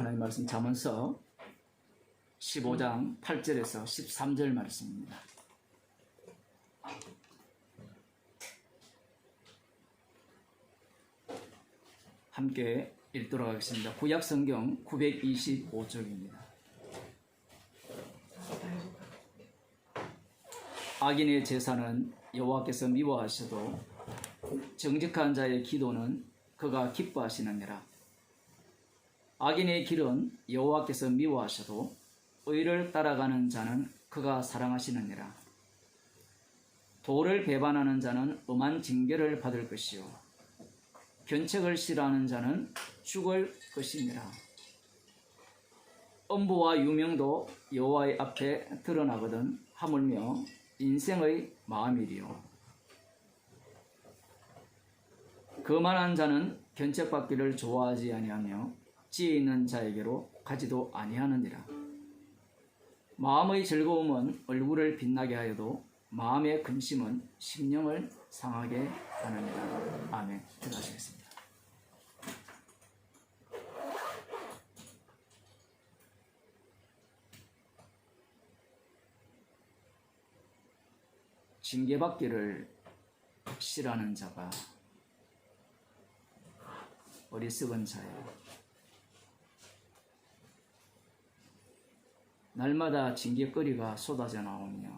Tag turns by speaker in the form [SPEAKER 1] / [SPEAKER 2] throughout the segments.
[SPEAKER 1] 하나님 말씀 잠언서 15장 8절에서 13절 말씀입니다. 함께 읽도록 하겠습니다. 구약 성경 925쪽입니다. 악인의 제사는 여호와께서 미워하셔도 정직한 자의 기도는 그가 기뻐하시느니라. 악인의 길은 여호와께서 미워하셔도 의를 따라가는 자는 그가 사랑하시느니라. 도를 배반하는 자는 엄한 징계를 받을 것이요 견책을 싫어하는 자는 죽을 것이니라. 엄부와 유명도 여호와의 앞에 드러나거든 하물며 인생의 마음이리요. 거만한 자는 견책받기를 좋아하지 아니하며 지혜 있는 자에게로 가지도 아니하느니라. 마음의 즐거움은 얼굴을 빛나게 하여도 마음의 근심은 심령을 상하게 하느니라. 아멘. 기도하시겠습니다. 징계받기를 싫어하는 자가 어리석은 자예요. 날마다 징계거리가 쏟아져 나오며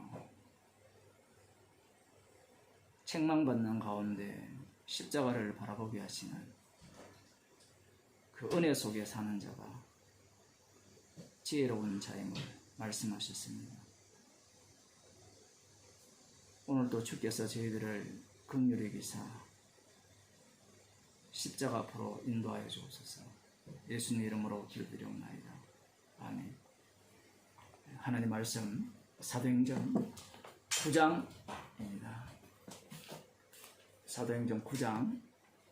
[SPEAKER 1] 책망받는 가운데 십자가를 바라보게 하시는 그 은혜 속에 사는 자가 지혜로운 자임을 말씀하셨습니다. 오늘도 주께서 저희들을 긍휼히 여기사 십자가 앞으로 인도하여 주옵소서. 예수님 이름으로 기도드리옵나이다. 아멘. 하나님 말씀 사도행전 9장입니다. 사도행전 9장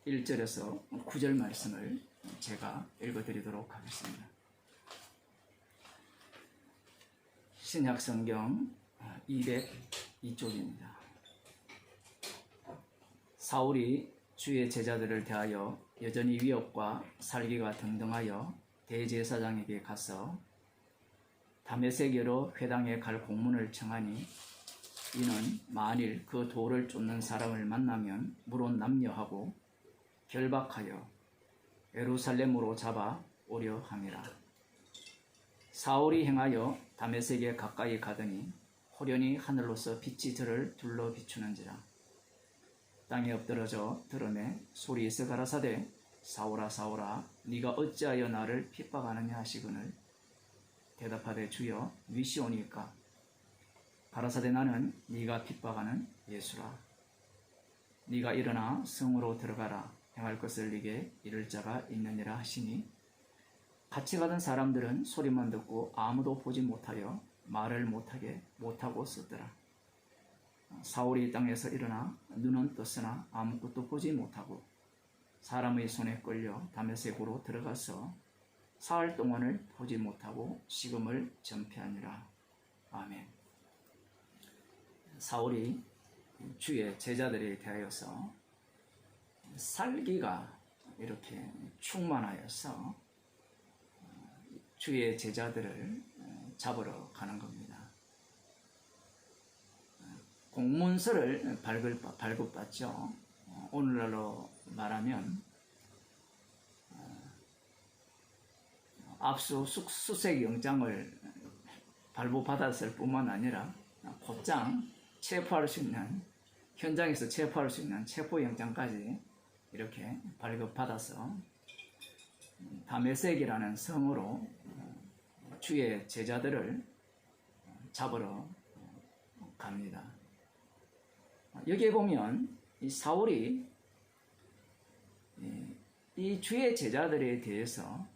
[SPEAKER 1] 1절에서 9절 말씀을 제가 읽어드리도록 하겠습니다. 신약성경 202쪽입니다. 사울이 주의 제자들을 대하여 여전히 위협과 살기가 등등하여 대제사장에게 가서 다메섹으로 회당에 갈 공문을 청하니 이는 만일 그 돌을 쫓는 사람을 만나면 물론 남녀하고 결박하여 예루살렘으로 잡아 오려 함이라. 사울이 행하여 다메섹에 가까이 가더니 호련히 하늘로서 빛이 저를 둘러 비추는지라. 땅에 엎드러져 들음에 소리에서 가라사대 사울아 사울아 네가 어찌하여 나를 핍박하느냐 하시거늘 대답하되 주여 위시오니까. 가라사대 나는 네가 핍박하는 예수라. 네가 일어나 성으로 들어가라. 행할 것을 네게 이를 자가 있느니라 하시니 같이 가던 사람들은 소리만 듣고 아무도 보지 못하여 말을 못하고 썼더라. 사울이 땅에서 일어나 눈은 떴으나 아무것도 보지 못하고 사람의 손에 끌려 다메섹으로 들어가서 사흘 동안을 보지 못하고 식음을 전폐하니라. 아멘. 사울이 주의 제자들에 대하여서 살기가 이렇게 충만하여서 주의 제자들을 잡으러 가는 겁니다. 공문서를 발급받죠. 오늘날로 말하면 압수수색 영장을 발부받았을 뿐만 아니라 곧장 체포할 수 있는, 현장에서 체포할 수 있는 체포영장까지 이렇게 발급받아서 다메섹이라는 성으로 주의 제자들을 잡으러 갑니다. 여기에 보면 이 사울이 이 주의 제자들에 대해서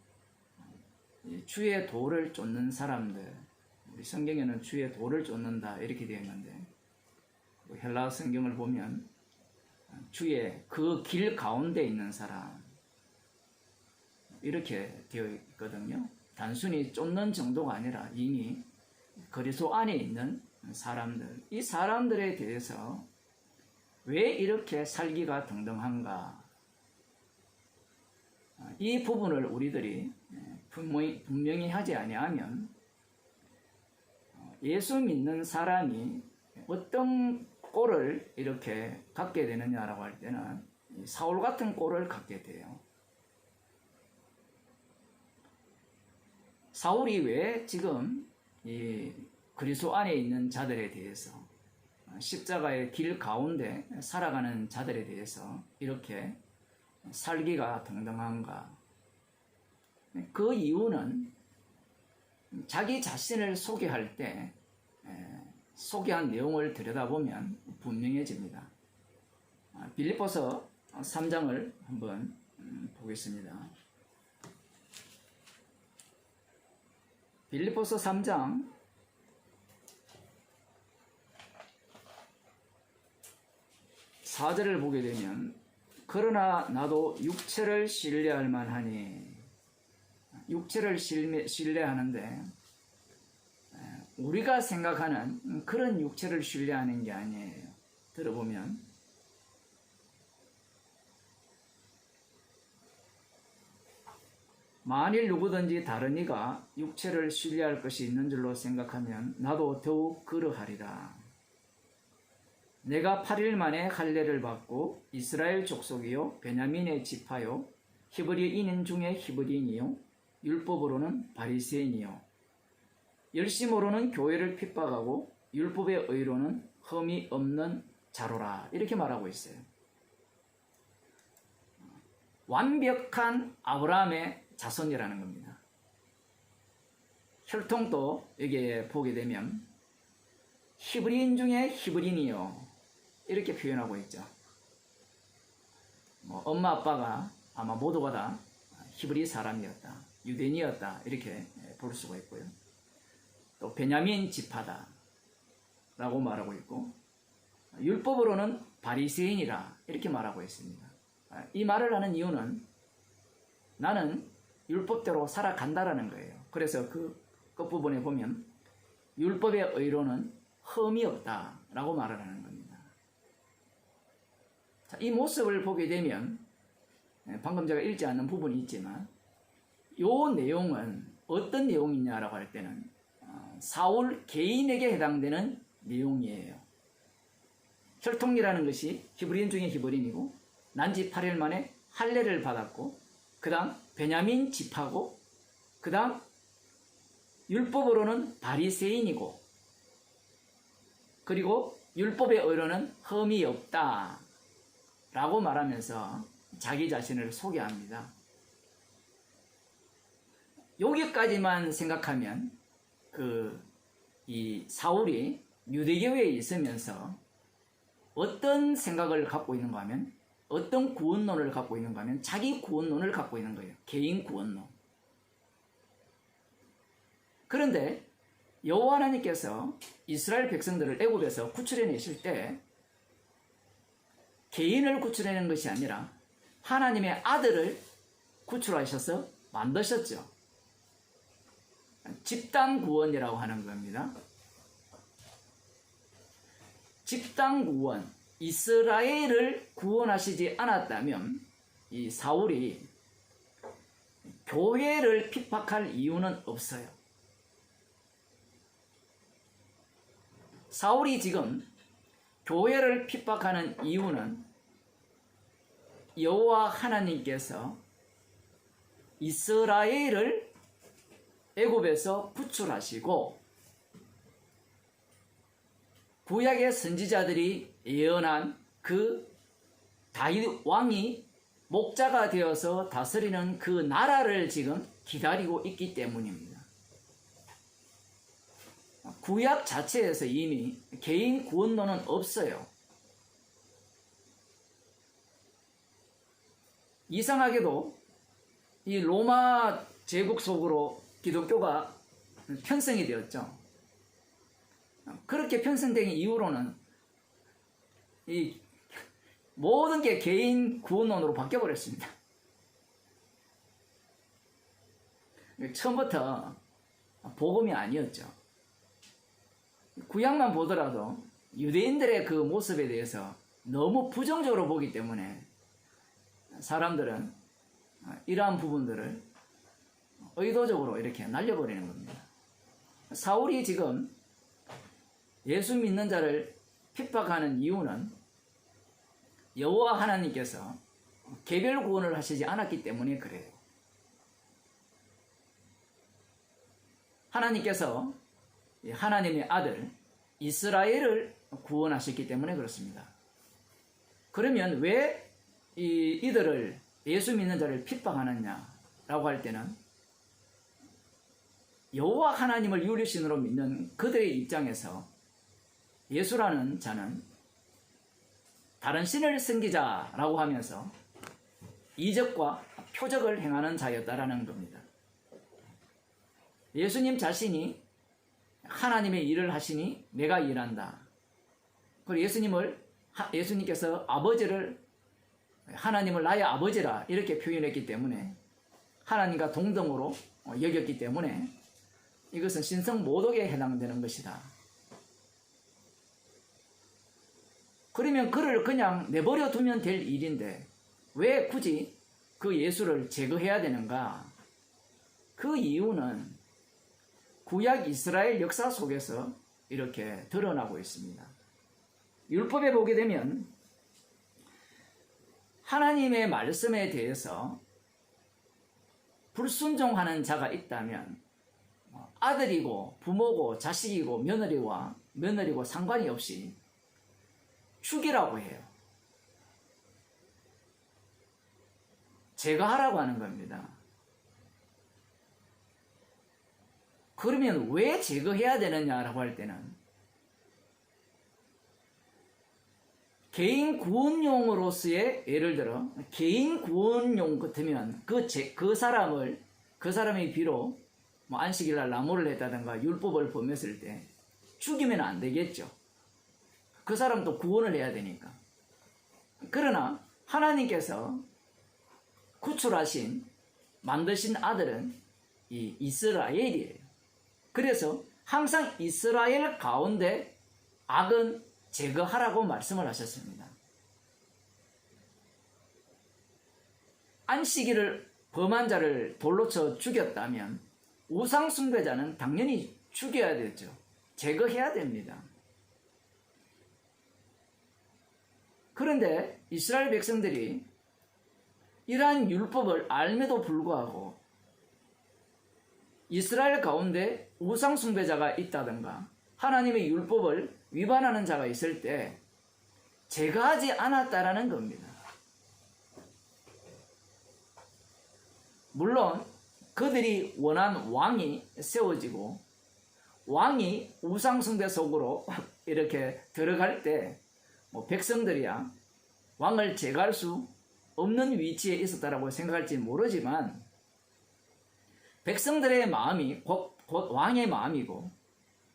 [SPEAKER 1] 주의 도를 쫓는 사람들, 우리 성경에는 주의 도를 쫓는다 이렇게 되어 있는데 헬라어 성경을 보면 주의 그 길 가운데 있는 사람 이렇게 되어 있거든요. 단순히 쫓는 정도가 아니라 이미 그리스도 안에 있는 사람들, 이 사람들에 대해서 왜 이렇게 살기가 등등한가, 이 부분을 우리들이 분명히 하지 아니하면 예수 믿는 사람이 어떤 꼴을 이렇게 갖게 되느냐라고 할 때는 사울 같은 꼴을 갖게 돼요. 사울이 왜 지금 이 그리스도 안에 있는 자들에 대해서 십자가의 길 가운데 살아가는 자들에 대해서 이렇게 살기가 동등한가? 그 이유는 자기 자신을 소개할 때 소개한 내용을 들여다보면 분명해집니다. 빌립보서 3장을 한번 보겠습니다. 빌립보서 3장 4절을 보게 되면 그러나 나도 육체를 신뢰할 만하니, 육체를 신뢰하는데 우리가 생각하는 그런 육체를 신뢰하는 게 아니에요. 들어보면 만일 누구든지 다른 이가 육체를 신뢰할 것이 있는 줄로 생각하면 나도 더욱 그러하리라. 내가 8일 만에 할례를 받고 이스라엘 족속이요 베냐민의 지파요 히브리인인 중에 히브리인이요 율법으로는 바리새인이요 열심으로는 교회를 핍박하고 율법의 의로는 흠이 없는 자로라. 이렇게 말하고 있어요. 완벽한 아브라함의 자손이라는 겁니다. 혈통도 여기에 보게 되면 히브리인 중에 히브리인이요 이렇게 표현하고 있죠. 엄마 아빠가 아마 모두가 다 히브리 사람이었다, 유대인이었다 이렇게 볼 수가 있고요. 또 베냐민 지파다 라고 말하고 있고 율법으로는 바리새인이라 이렇게 말하고 있습니다. 이 말을 하는 이유는 나는 율법대로 살아간다라는 거예요. 그래서 그 끝부분에 보면 율법의 의로는 흠이 없다라고 말을 하는 겁니다. 자, 이 모습을 보게 되면 방금 제가 읽지 않는 부분이 있지만 이 내용은 어떤 내용이냐라고 할 때는 사울 개인에게 해당되는 내용이에요. 혈통이라는 것이 히브리인 중에 히브리인이고 난지 8일 만에 할례를 받았고 그 다음 베냐민 지파고 그 다음 율법으로는 바리새인이고 그리고 율법의 의로는 흠이 없다 라고 말하면서 자기 자신을 소개합니다. 여기까지만 생각하면 이 사울이 유대교회에 있으면서 어떤 생각을 갖고 있는가 하면 어떤 구원론을 갖고 있는가 하면 자기 구원론을 갖고 있는 거예요. 개인 구원론. 그런데 여호와 하나님께서 이스라엘 백성들을 애굽에서 구출해내실 때 개인을 구출해낸 것이 아니라 하나님의 아들을 구출하셔서 만드셨죠. 집단 구원이라고 하는 겁니다. 집단 구원, 이스라엘을 구원하시지 않았다면 이 사울이 교회를 핍박할 이유는 없어요. 사울이 지금 교회를 핍박하는 이유는 여호와 하나님께서 이스라엘을 애굽에서 구출하시고 구약의 선지자들이 예언한 그 다윗 왕이 목자가 되어서 다스리는 그 나라를 지금 기다리고 있기 때문입니다. 구약 자체에서 이미 개인 구원론은 없어요. 이상하게도 이 로마 제국 속으로 기독교가 편성이 되었죠. 그렇게 편성된 이후로는 이 모든 게 개인 구원론으로 바뀌어버렸습니다. 처음부터 복음이 아니었죠. 구약만 보더라도 유대인들의 그 모습에 대해서 너무 부정적으로 보기 때문에 사람들은 이러한 부분들을 의도적으로 이렇게 날려버리는 겁니다. 사울이 지금 예수 믿는 자를 핍박하는 이유는 여호와 하나님께서 개별 구원을 하시지 않았기 때문에 그래요. 하나님께서 하나님의 아들 이스라엘을 구원하셨기 때문에 그렇습니다. 그러면 왜 이들을 예수 믿는 자를 핍박하느냐라고 할 때는 여호와 하나님을 유일신으로 믿는 그들의 입장에서 예수라는 자는 다른 신을 섬기자라고 하면서 이적과 표적을 행하는 자였다라는 겁니다. 예수님 자신이 하나님의 일을 하시니 내가 일한다. 그리고 예수님께서 하나님을 나의 아버지라 이렇게 표현했기 때문에 하나님과 동등으로 여겼기 때문에 이것은 신성모독에 해당되는 것이다. 그러면 그를 그냥 내버려 두면 될 일인데 왜 굳이 그 예수를 제거해야 되는가? 그 이유는 구약 이스라엘 역사 속에서 이렇게 드러나고 있습니다. 율법에 보게 되면 하나님의 말씀에 대해서 불순종하는 자가 있다면 아들이고 부모고 자식이고 며느리고 상관이 없이 죽이라고 해요. 제거하라고 하는 겁니다. 그러면 왜 제거해야 되느냐라고 할 때는 개인 구원용으로서의 예를 들어 개인 구원용 같으면 그 사람의 비로 안식일날 나무를 했다든가 율법을 범했을 때 죽이면 안 되겠죠. 그 사람도 구원을 해야 되니까. 그러나 하나님께서 구출하신 만드신 아들은 이 이스라엘이에요. 그래서 항상 이스라엘 가운데 악은 제거하라고 말씀을 하셨습니다. 안식일을 범한 자를 돌로 쳐 죽였다면 우상 숭배자는 당연히 죽여야 되죠. 제거해야 됩니다. 그런데 이스라엘 백성들이 이러한 율법을 알매도 불구하고 이스라엘 가운데 우상 숭배자가 있다든가 하나님의 율법을 위반하는 자가 있을 때 제거하지 않았다라는 겁니다. 물론 그들이 원한 왕이 세워지고 왕이 우상 숭배 속으로 이렇게 들어갈 때 백성들이야 왕을 제거할 수 없는 위치에 있었다라고 생각할지 모르지만 백성들의 마음이 곧 왕의 마음이고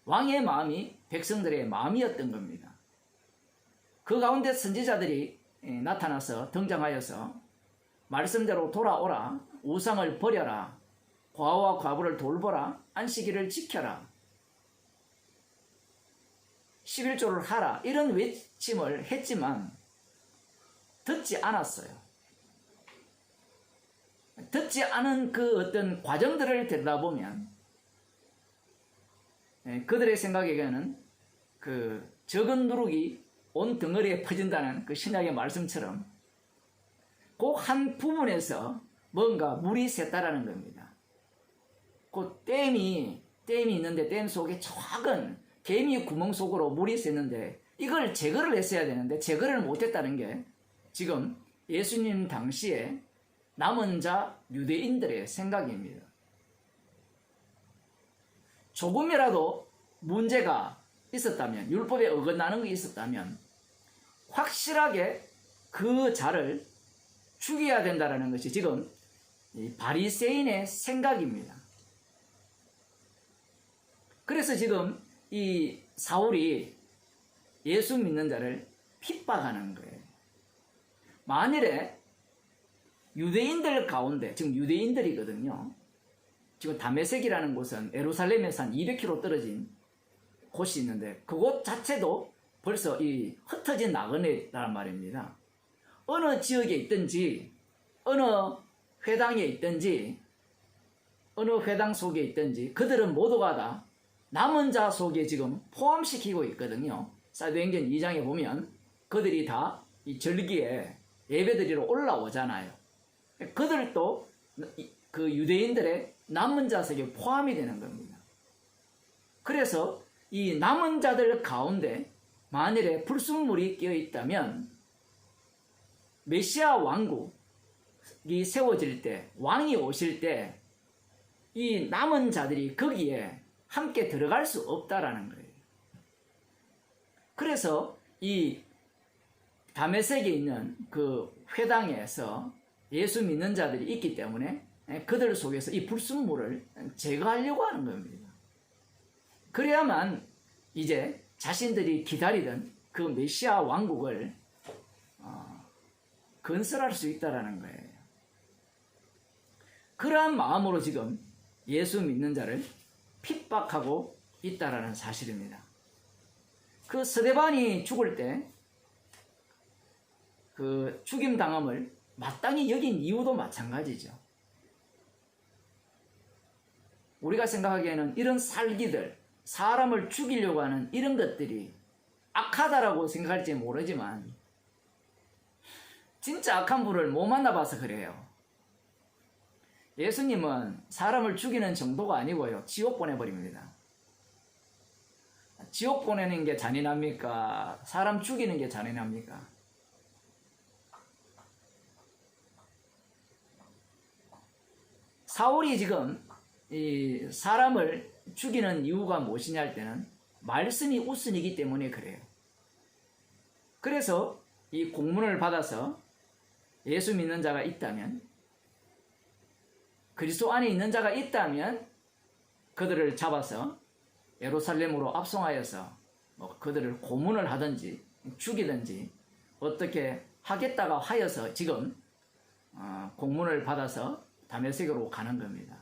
[SPEAKER 1] 왕의 마음이 백성들의 마음이었던 겁니다. 그 가운데 선지자들이 나타나서 등장하여서 말씀대로 돌아오라, 우상을 버려라, 과와 과부를 돌보라, 안식일을 지켜라, 11조를 하라 이런 외침을 했지만 듣지 않았어요. 듣지 않은 그 어떤 과정들을 들여다보면 그들의 생각에는 그 적은 누룩이 온 덩어리에 퍼진다는 그 신약의 말씀처럼 그 한 부분에서 뭔가 물이 샜다라는 겁니다. 그 댐이 있는데 댐 속에 작은 개미 구멍 속으로 물이 샜는데 이걸 제거를 했어야 되는데 제거를 못했다는 게 지금 예수님 당시에 남은 자 유대인들의 생각입니다. 조금이라도 문제가 있었다면, 율법에 어긋나는 게 있었다면 확실하게 그 자를 죽여야 된다는 것이 지금 바리새인의 생각입니다. 그래서 지금 이 사울이 예수 믿는 자를 핍박하는 거예요. 만일에 유대인들 가운데, 지금 유대인들이거든요. 지금 다메섹이라는 곳은 예루살렘에서 한 200km 떨어진 곳이 있는데 그곳 자체도 벌써 이 흩어진 나그네라는 말입니다. 어느 지역에 있든지 어느 회당에 있든지 어느 회당 속에 있든지 그들은 모두가 다 남은 자 속에 지금 포함시키고 있거든요. 사도행전 2장에 보면 그들이 다 이 절기에 예배드리러 올라오잖아요. 그들도 그 유대인들의 남은 자 속에 포함이 되는 겁니다. 그래서 이 남은 자들 가운데 만일에 불순물이 끼어 있다면 메시아 왕국이 세워질 때, 왕이 오실 때 이 남은 자들이 거기에 함께 들어갈 수 없다라는 거예요. 그래서 이 다메섹에 있는 그 회당에서 예수 믿는 자들이 있기 때문에 그들 속에서 이 불순물을 제거하려고 하는 겁니다. 그래야만 이제 자신들이 기다리던 그 메시아 왕국을 건설할 수 있다라는 거예요. 그러한 마음으로 지금 예수 믿는 자를 핍박하고 있다라는 사실입니다. 그 스데반이 죽을 때 그 죽임 당함을 마땅히 여긴 이유도 마찬가지죠. 우리가 생각하기에는 이런 살기들, 사람을 죽이려고 하는 이런 것들이 악하다라고 생각할지 모르지만 진짜 악한 분을 못 만나봐서 그래요. 예수님은 사람을 죽이는 정도가 아니고요, 지옥 보내버립니다. 지옥 보내는 게 잔인합니까? 사람 죽이는 게 잔인합니까? 사울이 지금 이 사람을 죽이는 이유가 무엇이냐 할 때는 말씀이 우선이기 때문에 그래요. 그래서 이 공문을 받아서 예수 믿는 자가 있다면, 그리스도 안에 있는 자가 있다면 그들을 잡아서 예루살렘으로 압송하여서 그들을 고문을 하든지 죽이든지 어떻게 하겠다가 하여서 지금 공문을 받아서 다메섹으로 가는 겁니다.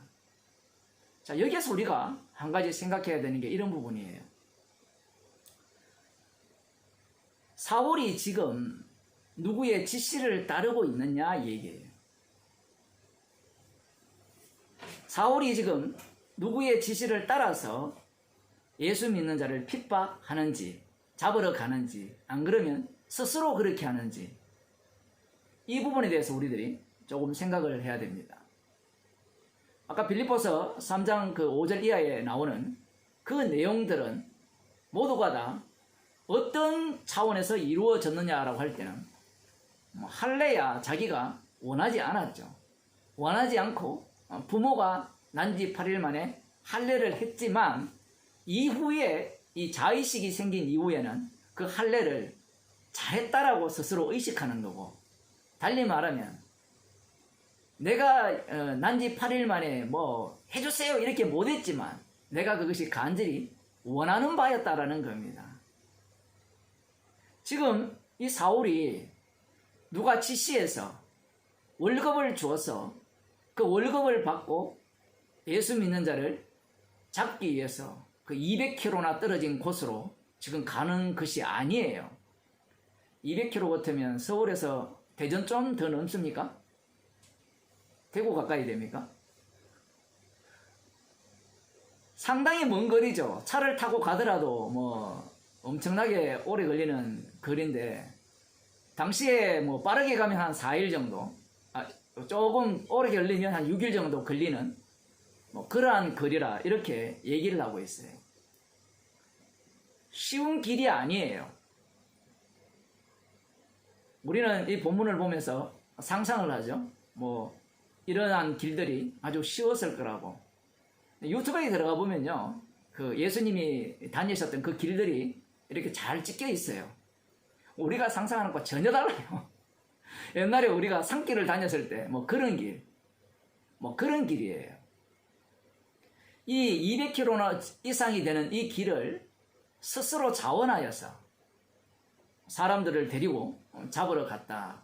[SPEAKER 1] 자, 여기에서 우리가 한 가지 생각해야 되는 게 이런 부분이에요. 사울이 지금 누구의 지시를 따르고 있느냐 이 얘기예요. 사울이 지금 누구의 지시를 따라서 예수 믿는 자를 핍박하는지, 잡으러 가는지, 안 그러면 스스로 그렇게 하는지, 이 부분에 대해서 우리들이 조금 생각을 해야 됩니다. 아까 빌립보서 3장 그 5절 이하에 나오는 그 내용들은 모두가 다 어떤 차원에서 이루어졌느냐라고 할 때는 할례야 자기가 원하지 않았죠. 원하지 않고 부모가 난 지 8일 만에 할례를 했지만 이후에 이 자의식이 생긴 이후에는 그 할례를 잘했다라고 스스로 의식하는 거고, 달리 말하면 내가 난 지 8일 만에 뭐 해주세요 이렇게 못했지만 내가 그것이 간절히 원하는 바였다라는 겁니다. 지금 이 사울이 누가 지시해서 월급을 주어서 그 월급을 받고 예수 믿는 자를 잡기 위해서 그 200km나 떨어진 곳으로 지금 가는 것이 아니에요. 200km 같으면 서울에서 대전 좀 더 넘습니까? 대구 가까이 됩니까? 상당히 먼 거리죠. 차를 타고 가더라도 뭐 엄청나게 오래 걸리는 거리인데, 당시에 뭐 빠르게 가면 한 4일 정도, 조금 오래 걸리면 한 6일 정도 걸리는 뭐 그러한 거리라 이렇게 얘기를 하고 있어요. 쉬운 길이 아니에요. 우리는 이 본문을 보면서 상상을 하죠. 뭐 이러한 길들이 아주 쉬웠을 거라고. 유튜브에 들어가 보면요, 그 예수님이 다니셨던 그 길들이 이렇게 잘 찍혀 있어요. 우리가 상상하는 것과 전혀 달라요. 옛날에 우리가 산길을 다녔을 때 뭐 그런 길, 뭐 그런 길이에요. 이 200km 이상이 되는 이 길을 스스로 자원하여서 사람들을 데리고 잡으러 갔다.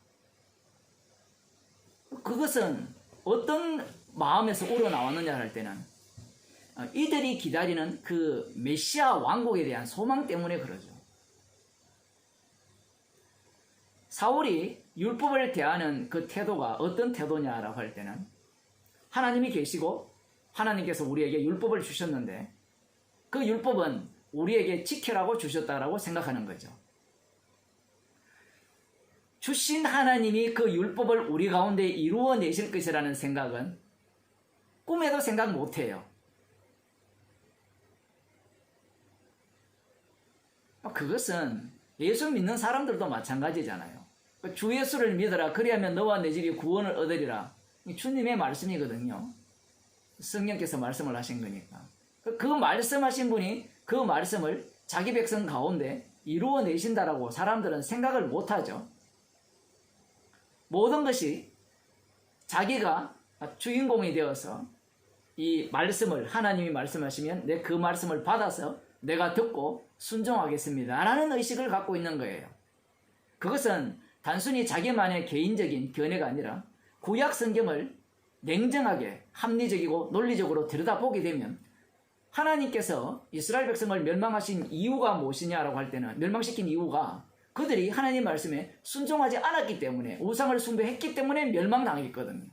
[SPEAKER 1] 그것은 어떤 마음에서 우러나왔느냐 할 때는 이들이 기다리는 그 메시아 왕국에 대한 소망 때문에 그러죠. 사울이 율법을 대하는 그 태도가 어떤 태도냐라고 할 때는 하나님이 계시고 하나님께서 우리에게 율법을 주셨는데 그 율법은 우리에게 지켜라고 주셨다라고 생각하는 거죠. 주신 하나님이 그 율법을 우리 가운데 이루어내실 것이라는 생각은 꿈에도 생각 못해요. 그것은 예수 믿는 사람들도 마찬가지잖아요. 주 예수를 믿어라 그리하면 너와 내 집이 구원을 얻으리라. 주님의 말씀이거든요. 성령께서 말씀을 하신 거니까. 그 말씀하신 분이 그 말씀을 자기 백성 가운데 이루어내신다라고 사람들은 생각을 못하죠. 모든 것이 자기가 주인공이 되어서 이 말씀을 하나님이 말씀하시면 내 그 말씀을 받아서 내가 듣고 순종하겠습니다 라는 의식을 갖고 있는 거예요. 그것은 단순히 자기만의 개인적인 견해가 아니라 구약 성경을 냉정하게 합리적이고 논리적으로 들여다보게 되면 하나님께서 이스라엘 백성을 멸망하신 이유가 무엇이냐라고 할 때는 멸망시킨 이유가 그들이 하나님 말씀에 순종하지 않았기 때문에 우상을 숭배했기 때문에 멸망당했거든요.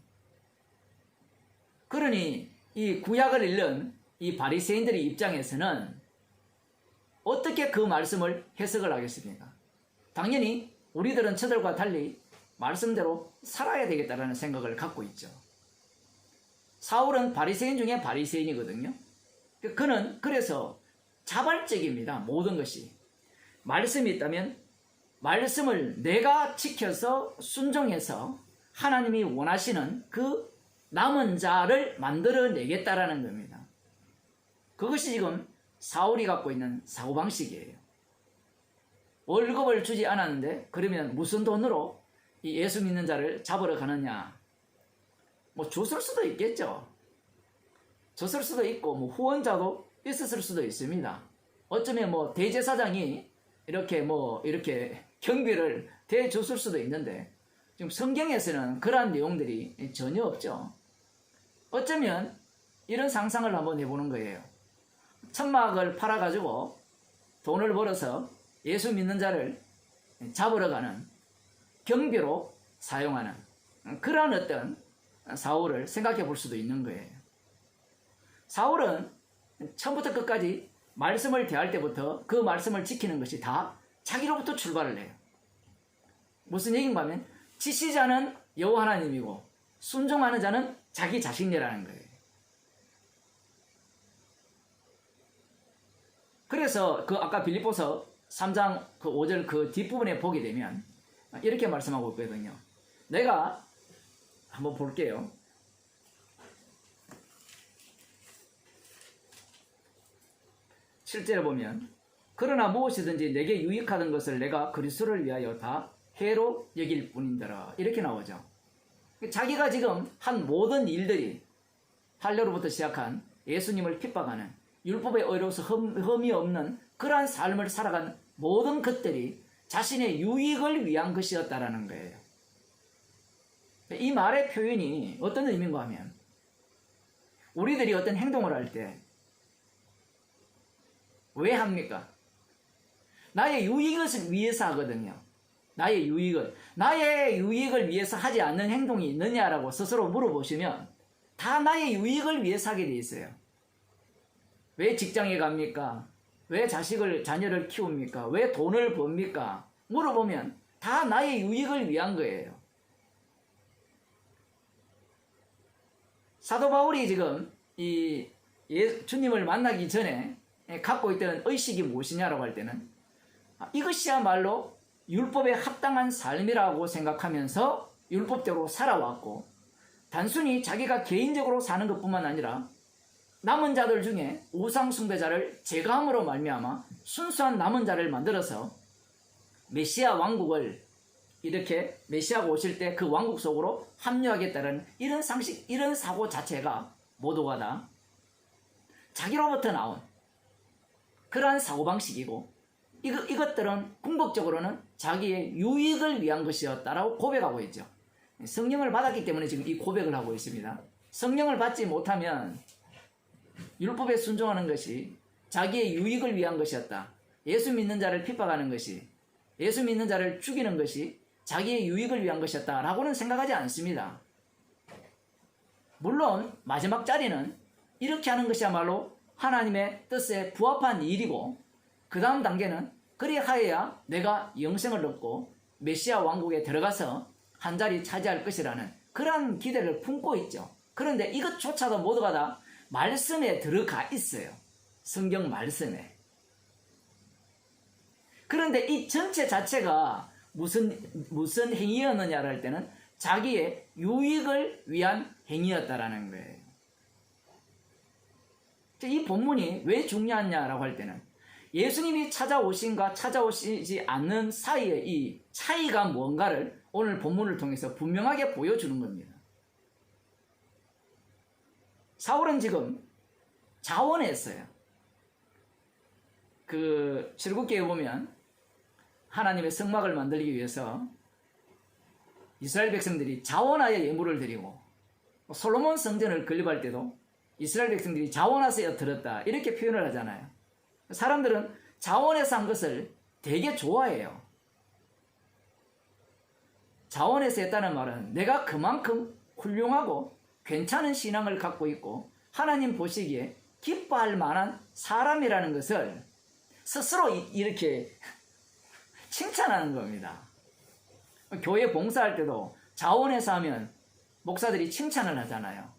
[SPEAKER 1] 그러니 이 구약을 읽는 이 바리새인들의 입장에서는 어떻게 그 말씀을 해석을 하겠습니까? 당연히 우리들은 저들과 달리 말씀대로 살아야 되겠다라는 생각을 갖고 있죠. 사울은 바리새인 중에 바리새인이거든요. 그는 그래서 자발적입니다. 모든 것이. 말씀이 있다면 말씀을 내가 지켜서 순종해서 하나님이 원하시는 그 남은 자를 만들어내겠다라는 겁니다. 그것이 지금 사울이 갖고 있는 사고방식이에요. 월급을 주지 않았는데 그러면 무슨 돈으로 이 예수 믿는 자를 잡으러 가느냐. 뭐 줬을 수도 있겠죠. 줬을 수도 있고 뭐 후원자도 있었을 수도 있습니다. 어쩌면 뭐 대제사장이 이렇게 경비를 대줬을 수도 있는데 지금 성경에서는 그러한 내용들이 전혀 없죠. 어쩌면 이런 상상을 한번 해보는 거예요. 천막을 팔아가지고 돈을 벌어서 예수 믿는 자를 잡으러 가는 경비로 사용하는 그러한 어떤 사울을 생각해 볼 수도 있는 거예요. 사울은 처음부터 끝까지 말씀을 대할 때부터 그 말씀을 지키는 것이 다 자기로부터 출발을 해요. 무슨 얘기인가 하면 지시자는 여호와 하나님이고 순종하는 자는 자기 자신이라는 거예요. 그래서 그 아까 빌립보서 3장 그 5절 그 뒷부분에 보게 되면 이렇게 말씀하고 있거든요. 내가 한번 볼게요. 7절에 보면 그러나 무엇이든지 내게 유익하던 것을 내가 그리스도를 위하여 다 해로 여길 뿐인더라 이렇게 나오죠. 자기가 지금 한 모든 일들이 할례로부터 시작한 예수님을 핍박하는 율법에 의로서 흠이 없는 그러한 삶을 살아간 모든 것들이 자신의 유익을 위한 것이었다라는 거예요. 이 말의 표현이 어떤 의미인가 하면 우리들이 어떤 행동을 할 때 왜 합니까? 나의 유익을 위해서 하거든요. 나의 유익을 위해서 하지 않는 행동이 있느냐라고 스스로 물어보시면 다 나의 유익을 위해서 하게 돼 있어요. 왜 직장에 갑니까? 왜 자녀를 키웁니까? 왜 돈을 법니까? 물어보면 다 나의 유익을 위한 거예요. 사도 바울이 지금 주님을 만나기 전에 갖고 있던 의식이 무엇이냐라고 할 때는 이것이야말로 율법에 합당한 삶이라고 생각하면서 율법대로 살아왔고 단순히 자기가 개인적으로 사는 것뿐만 아니라 남은 자들 중에 우상 숭배자를 제거함으로 말미암아 순수한 남은 자를 만들어서 메시아 왕국을 이렇게 메시아가 오실 때 그 왕국 속으로 합류하겠다는 이런 상식, 이런 사고 자체가 모두가 다 자기로부터 나온 그러한 사고방식이고 이것들은 궁극적으로는 자기의 유익을 위한 것이었다라고 고백하고 있죠. 성령을 받았기 때문에 지금 이 고백을 하고 있습니다. 성령을 받지 못하면 율법에 순종하는 것이 자기의 유익을 위한 것이었다. 예수 믿는 자를 핍박하는 것이, 예수 믿는 자를 죽이는 것이 자기의 유익을 위한 것이었다라고는 생각하지 않습니다. 물론 마지막 자리는 이렇게 하는 것이야말로 하나님의 뜻에 부합한 일이고, 그 다음 단계는 그리 하여야 내가 영생을 얻고 메시아 왕국에 들어가서 한 자리 차지할 것이라는 그러한 기대를 품고 있죠. 그런데 이것조차도 모두가 다 말씀에 들어가 있어요. 성경 말씀에. 그런데 이 전체 자체가 무슨 행위였느냐를 할 때는 자기의 유익을 위한 행위였다라는 거예요. 이 본문이 왜 중요하냐라고 할 때는 예수님이 찾아오신과 찾아오시지 않는 사이의 이 차이가 뭔가를 오늘 본문을 통해서 분명하게 보여주는 겁니다. 사울은 지금 자원했어요. 그 출애굽기에 보면 하나님의 성막을 만들기 위해서 이스라엘 백성들이 자원하여 예물을 드리고, 솔로몬 성전을 건립할 때도 이스라엘 백성들이 자원하여 드렸다 이렇게 표현을 하잖아요. 사람들은 자원해서 한 것을 되게 좋아해요. 자원해서 했다는 말은 내가 그만큼 훌륭하고 괜찮은 신앙을 갖고 있고 하나님 보시기에 기뻐할 만한 사람이라는 것을 스스로 이렇게 칭찬하는 겁니다. 교회 봉사할 때도 자원해서 하면 목사들이 칭찬을 하잖아요.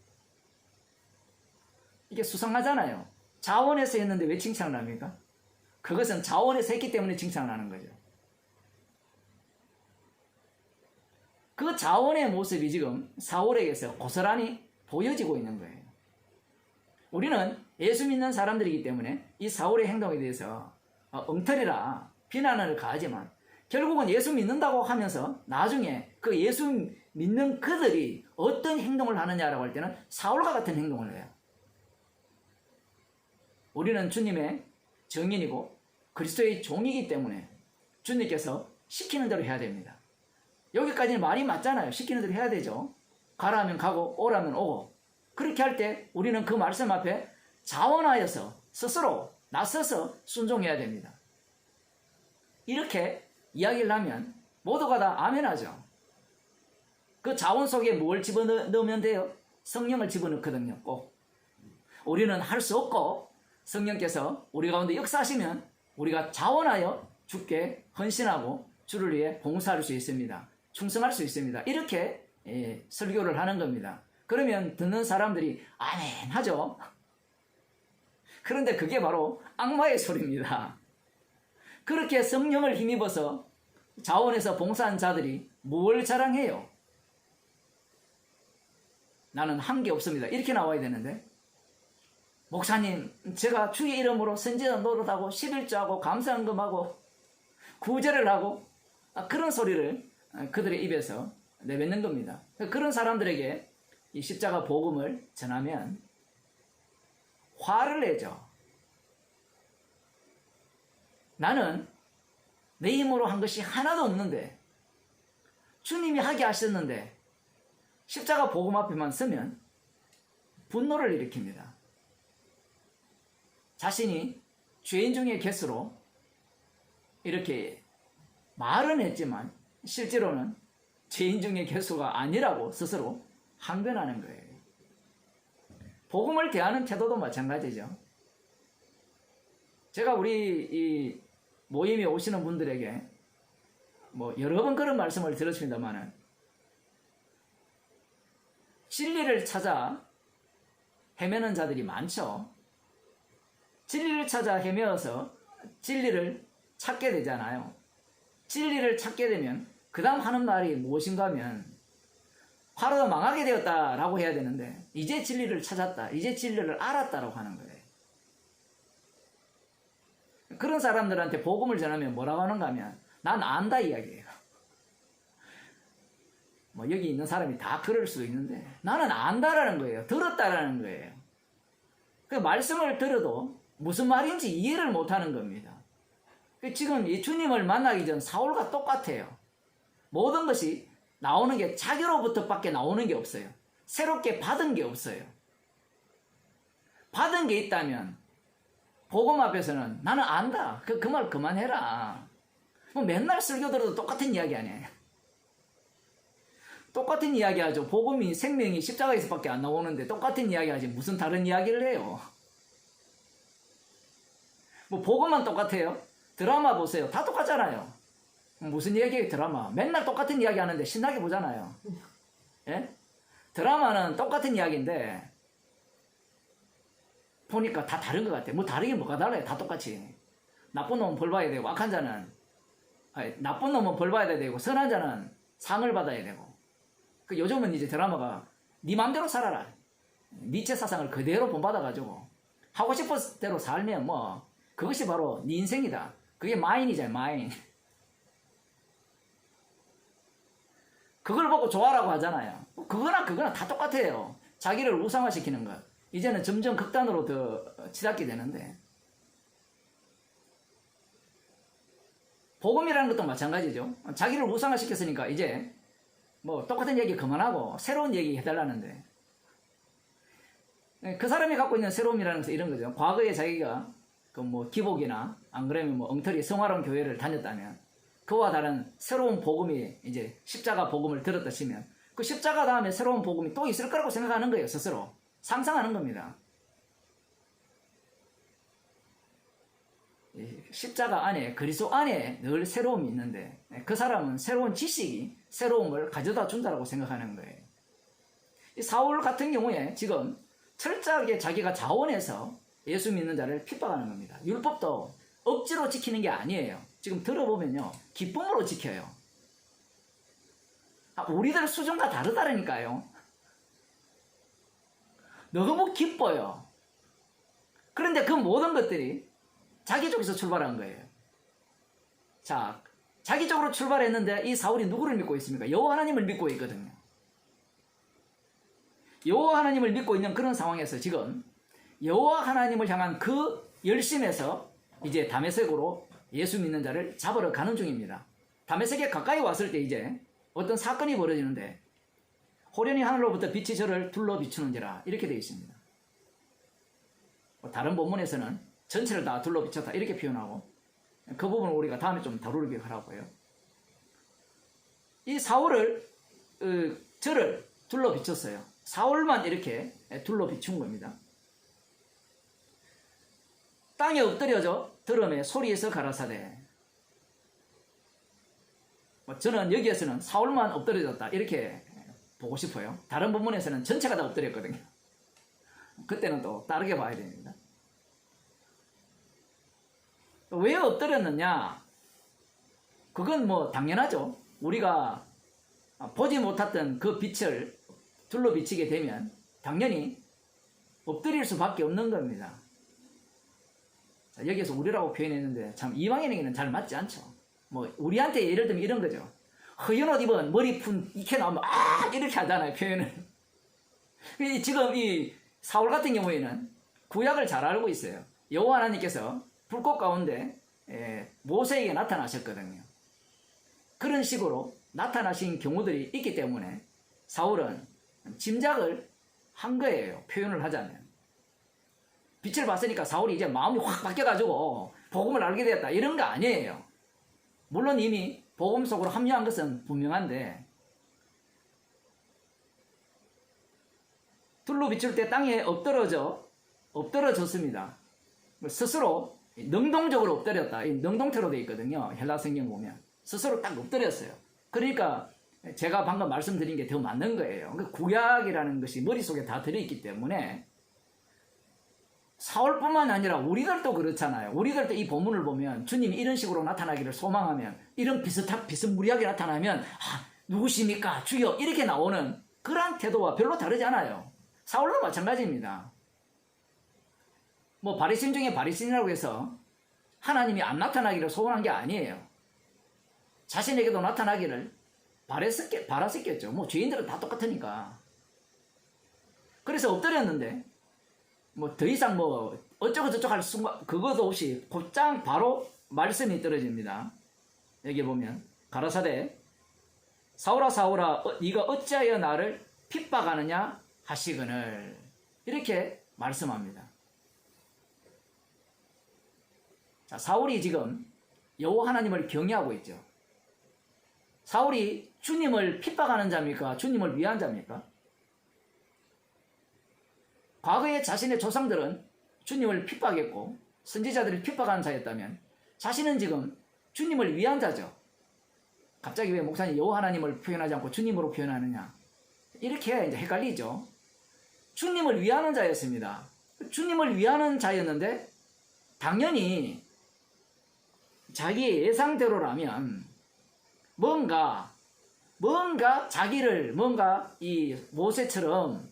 [SPEAKER 1] 이게 수상하잖아요. 자원해서 했는데 왜 칭찬을 합니까? 그것은 자원해서 했기 때문에 칭찬을 하는 거죠. 그 자원의 모습이 지금 사울에게서 고스란히 보여지고 있는 거예요. 우리는 예수 믿는 사람들이기 때문에 이 사울의 행동에 대해서 엉터리라 비난을 가하지만, 결국은 예수 믿는다고 하면서 나중에 그 예수 믿는 그들이 어떤 행동을 하느냐라고 할 때는 사울과 같은 행동을 해요. 우리는 주님의 증인이고 그리스도의 종이기 때문에 주님께서 시키는 대로 해야 됩니다. 여기까지는 말이 맞잖아요. 시키는 대로 해야 되죠. 가라 하면 가고 오라면 오고. 그렇게 할 때 우리는 그 말씀 앞에 자원하여서 스스로 나서서 순종해야 됩니다. 이렇게 이야기를 하면 모두가 다 아멘하죠. 그 자원 속에 뭘 집어넣으면 돼요? 성령을 집어넣거든요. 꼭. 우리는 할 수 없고 성령께서 우리 가운데 역사하시면 우리가 자원하여 주께 헌신하고 주를 위해 봉사할 수 있습니다. 충성할 수 있습니다. 이렇게 설교를 하는 겁니다. 그러면 듣는 사람들이 아멘 하죠. 그런데 그게 바로 악마의 소리입니다. 그렇게 성령을 힘입어서 자원해서 봉사한 자들이 뭘 자랑해요? 나는 한 게 없습니다. 이렇게 나와야 되는데, 목사님 제가 주의 이름으로 선지자 노릇하고 11조하고 감사헌금하고 구제를 하고, 그런 소리를 그들의 입에서 내뱉는 겁니다. 그런 사람들에게 이 십자가 복음을 전하면 화를 내죠. 나는 내 힘으로 한 것이 하나도 없는데, 주님이 하게 하셨는데 십자가 복음 앞에만 서면 분노를 일으킵니다. 자신이 죄인 중의 개수로 이렇게 말은 했지만 실제로는 죄인 중의 개수가 아니라고 스스로 항변하는 거예요. 복음을 대하는 태도도 마찬가지죠. 제가 우리 이 모임에 오시는 분들에게 여러 번 그런 말씀을 들었습니다만은, 진리를 찾아 헤매는 자들이 많죠. 진리를 찾아 헤매어서 진리를 찾게 되잖아요. 진리를 찾게 되면 그 다음 하는 말이 무엇인가 하면 화로 망하게 되었다라고 해야 되는데, 이제 진리를 찾았다, 이제 진리를 알았다라고 하는 거예요. 그런 사람들한테 복음을 전하면 뭐라고 하는가 하면 난 안다 이야기예요. 여기 있는 사람이 다 그럴 수도 있는데 나는 안다라는 거예요. 들었다라는 거예요. 그 말씀을 들어도 무슨 말인지 이해를 못하는 겁니다. 지금 이 주님을 만나기 전 사울과 똑같아요. 모든 것이 나오는 게 자기로부터 밖에 나오는 게 없어요. 새롭게 받은 게 없어요. 받은 게 있다면 복음 앞에서는 나는 안다. 그 말 그만해라. 맨날 설교 들어도 똑같은 이야기 아니에요. 똑같은 이야기 하죠. 복음이 생명이 십자가에서밖에 안 나오는데 똑같은 이야기 하지 무슨 다른 이야기를 해요. 뭐 복음만 똑같아요. 드라마 보세요. 다 똑같잖아요. 무슨 이야기예요 드라마. 맨날 똑같은 이야기 하는데 신나게 보잖아요. 예? 드라마는 똑같은 이야기인데 보니까 다 다른 것 같아요. 뭐 다르긴 뭐가 달라요. 다 똑같이. 나쁜 놈은 벌 받아야 되고 악한 자는 나쁜 놈은 벌 받아야 되고 선한 자는 상을 받아야 되고. 그 요즘은 이제 드라마가 네 맘대로 살아라. 니체 사상을 그대로 본받아가지고 하고 싶은 대로 살면 뭐 그것이 바로 네 인생이다. 그게 마인이잖아요. 마인. 그걸 보고 좋아라고 하잖아요. 그거나 다 똑같아요. 자기를 우상화시키는 것. 이제는 점점 극단으로 더 치닫게 되는데 복음이라는 것도 마찬가지죠. 자기를 우상화시켰으니까 이제 뭐 똑같은 얘기 그만하고 새로운 얘기 해달라는데 그 사람이 갖고 있는 새로움이라는 것은 이런 거죠. 과거에 자기가 그 뭐 기복이나 안 그러면 뭐 엉터리 성화로운 교회를 다녔다면 그와 다른 새로운 복음이 이제 십자가 복음을 들었다 치면 그 십자가 다음에 새로운 복음이 또 있을 거라고 생각하는 거예요. 스스로 상상하는 겁니다. 십자가 안에 그리스도 안에 늘 새로움이 있는데 그 사람은 새로운 지식이 새로움을 가져다 준다라고 생각하는 거예요. 이 사울 같은 경우에 지금 철저하게 자기가 자원해서 예수 믿는 자를 핍박하는 겁니다. 율법도 억지로 지키는 게 아니에요. 지금 들어보면요 기쁨으로 지켜요. 우리들 수준과 다르다니까요. 너무 기뻐요. 그런데 그 모든 것들이 자기 쪽에서 출발한 거예요. 자, 자기 쪽으로 출발했는데 이 사울이 누구를 믿고 있습니까? 여호와 하나님을 믿고 있거든요. 여호와 하나님을 믿고 있는 그런 상황에서 지금 여호와 하나님을 향한 그 열심에서 이제 다메섹으로 예수 믿는 자를 잡으러 가는 중입니다. 다메섹에 가까이 왔을 때 이제 어떤 사건이 벌어지는데 호련히 하늘로부터 빛이 저를 둘러 비추는지라 이렇게 되어 있습니다. 다른 본문에서는 전체를 다 둘러 비쳤다 이렇게 표현하고 그 부분을 우리가 다음에 좀 다루기로 하라고요. 이 사울을 저를 둘러 비쳤어요. 사울만 이렇게 둘러 비춘 겁니다. 땅에 엎드려져 들음에 소리에서 가라사대. 저는 여기에서는 사울만 엎드려졌다 이렇게 보고 싶어요. 다른 본문에서는 전체가 다 엎드렸거든요. 그때는 또 다르게 봐야 됩니다. 왜 엎드렸느냐? 그건 뭐 당연하죠. 우리가 보지 못했던 그 빛을 둘러 비치게 되면 당연히 엎드릴 수밖에 없는 겁니다. 자, 여기에서 우리라고 표현했는데 참 이방인에게는 잘 맞지 않죠. 뭐 우리한테 예를 들면 이런 거죠. 허연 옷 입은 머리 푼 이렇게 나오면 이렇게 하잖아요. 표현을. 지금 이 사울 같은 경우에는 구약을 잘 알고 있어요. 여호와 하나님께서 불꽃 가운데 모세에게 나타나셨거든요. 그런 식으로 나타나신 경우들이 있기 때문에 사울은 짐작을 한 거예요. 표현을 하자면. 빛을 봤으니까 사울이 이제 마음이 확 바뀌어가지고 복음을 알게 되었다 이런 거 아니에요. 물론 이미 복음 속으로 합류한 것은 분명한데 둘로 비출 때 땅에 엎드러졌습니다. 스스로 능동적으로 엎드렸다. 이 능동태로 되어 있거든요. 헬라 성경 보면 스스로 딱 엎드렸어요. 그러니까 제가 방금 말씀드린 게 더 맞는 거예요. 구약이라는 것이 머릿속에 다 들어있기 때문에 사울뿐만 아니라 우리들도 그렇잖아요. 우리들도 이 본문을 보면 주님이 이런 식으로 나타나기를 소망하면 이런 비스무리하게 나타나면 누구십니까? 주여 이렇게 나오는 그런 태도와 별로 다르지 않아요. 사울도 마찬가지입니다. 뭐 바리새인 중에 바리새인이라고 해서 하나님이 안 나타나기를 소원한 게 아니에요. 자신에게도 나타나기를 바랐었겠죠. 뭐 죄인들은 다 똑같으니까. 그래서 엎드렸는데 뭐 더 이상 뭐 어쩌고 저쩌고 할 순간 그것도 없이 곧장 바로 말씀이 떨어집니다. 여기 보면 가라사대 사울아 사울아 네가 어찌하여 나를 핍박하느냐 하시거늘 이렇게 말씀합니다. 자, 사울이 지금 여호와 하나님을 경외하고 있죠. 사울이 주님을 핍박하는 자입니까? 주님을 위한 자입니까? 과거에 자신의 조상들은 주님을 핍박했고 선지자들을 핍박하는 자였다면 자신은 지금 주님을 위한 자죠. 갑자기 왜 목사님 여호와 하나님을 표현하지 않고 주님으로 표현하느냐? 이렇게 이제 헷갈리죠. 주님을 위하는 자였습니다. 주님을 위하는 자였는데 당연히 자기의 예상대로라면 뭔가 자기를 이 모세처럼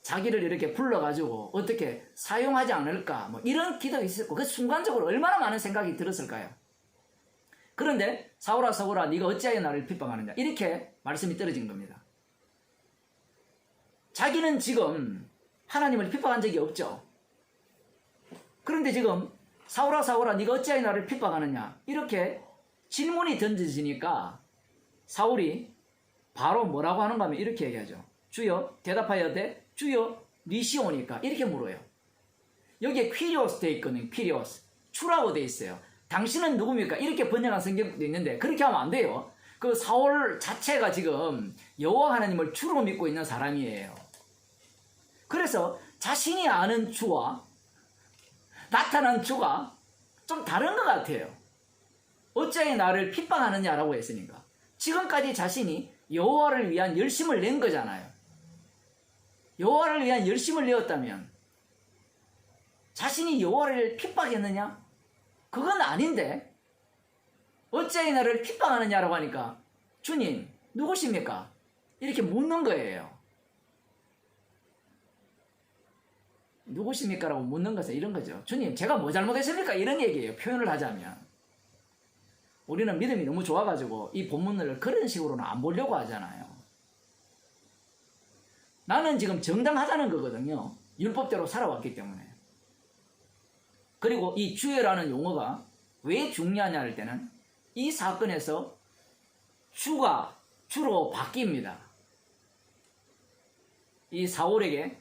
[SPEAKER 1] 자기를 이렇게 불러가지고 어떻게 사용하지 않을까 뭐 이런 기도가 있었고 그 순간적으로 얼마나 많은 생각이 들었을까요? 그런데 사울아 사울아 네가 어찌하여 나를 핍박하느냐 이렇게 말씀이 떨어진 겁니다. 자기는 지금 하나님을 핍박한 적이 없죠. 그런데 지금 사울아 사울아 네가 어찌하여 나를 핍박하느냐 이렇게 질문이 던져지니까 사울이 바로 뭐라고 하는가 하면 이렇게 얘기하죠. 주여 대답하여대 주여 니시오니까 이렇게 물어요. 여기에 퀴리오스 돼 있거든요. 퀴리오스 추라고 돼 있어요. 당신은 누굽니까? 이렇게 번역한 성경도 있는데 그렇게 하면 안 돼요. 그 사울 자체가 지금 여호와 하나님을 주로 믿고 있는 사람이에요. 그래서 자신이 아는 주와 나타난 주가 좀 다른 것 같아요. 어찌하여 나를 핍박하느냐라고 했으니까 지금까지 자신이 여호와를 위한 열심을 낸 거잖아요. 여호와를 위한 열심을 내었다면 자신이 여호와를 핍박했느냐? 그건 아닌데 어찌하여 나를 핍박하느냐라고 하니까 주님 누구십니까? 이렇게 묻는 거예요. 누구십니까? 라고 묻는 것은 이런 거죠. 주님 제가 뭐 잘못했습니까? 이런 얘기예요. 표현을 하자면 우리는 믿음이 너무 좋아가지고 이 본문을 그런 식으로는 안 보려고 하잖아요. 나는 지금 정당하다는 거거든요. 율법대로 살아왔기 때문에. 그리고 이 주여라는 용어가 왜 중요하냐 할 때는 이 사건에서 주가 주로 바뀝니다. 이 사울에게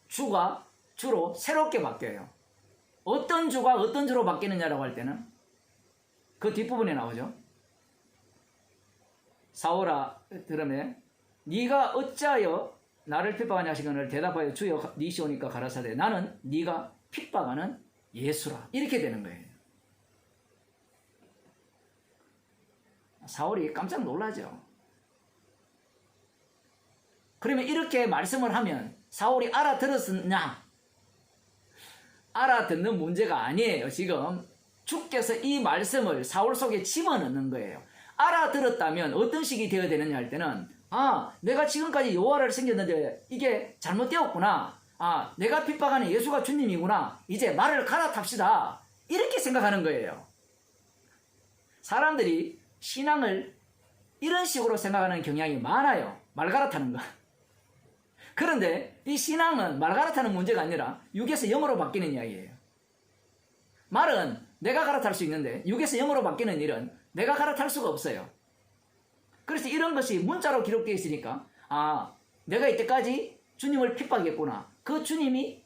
[SPEAKER 1] 주가 주로 새롭게 바뀌어요. 어떤 주가 어떤 주로 바뀌느냐라고 할 때는 그 뒷부분에 나오죠. 사울아 들으면 네가 어찌하여 나를 핍박하냐 하시거늘 대답하여 주여 니시오니까 가라사대 나는 네가 핍박하는 예수라 이렇게 되는 거예요. 사울이 깜짝 놀라죠. 그러면 이렇게 말씀을 하면 사울이 알아들었느냐? 알아듣는 문제가 아니에요. 지금 주께서 이 말씀을 사울 속에 집어넣는 거예요. 알아들었다면 어떤 식이 되어야 되느냐 할 때는 내가 지금까지 여호와를 섬겼는데 이게 잘못되었구나. 내가 핍박하는 예수가 주님이구나. 이제 말을 갈아탑시다. 이렇게 생각하는 거예요. 사람들이 신앙을 이런 식으로 생각하는 경향이 많아요. 말 갈아타는 거. 그런데 이 신앙은 말 갈아타는 문제가 아니라 6에서 0으로 바뀌는 이야기예요. 말은 내가 갈아탈 수 있는데 6에서 0으로 바뀌는 일은 내가 갈아탈 수가 없어요. 그래서 이런 것이 문자로 기록되어 있으니까 내가 이때까지 주님을 핍박했구나. 그 주님이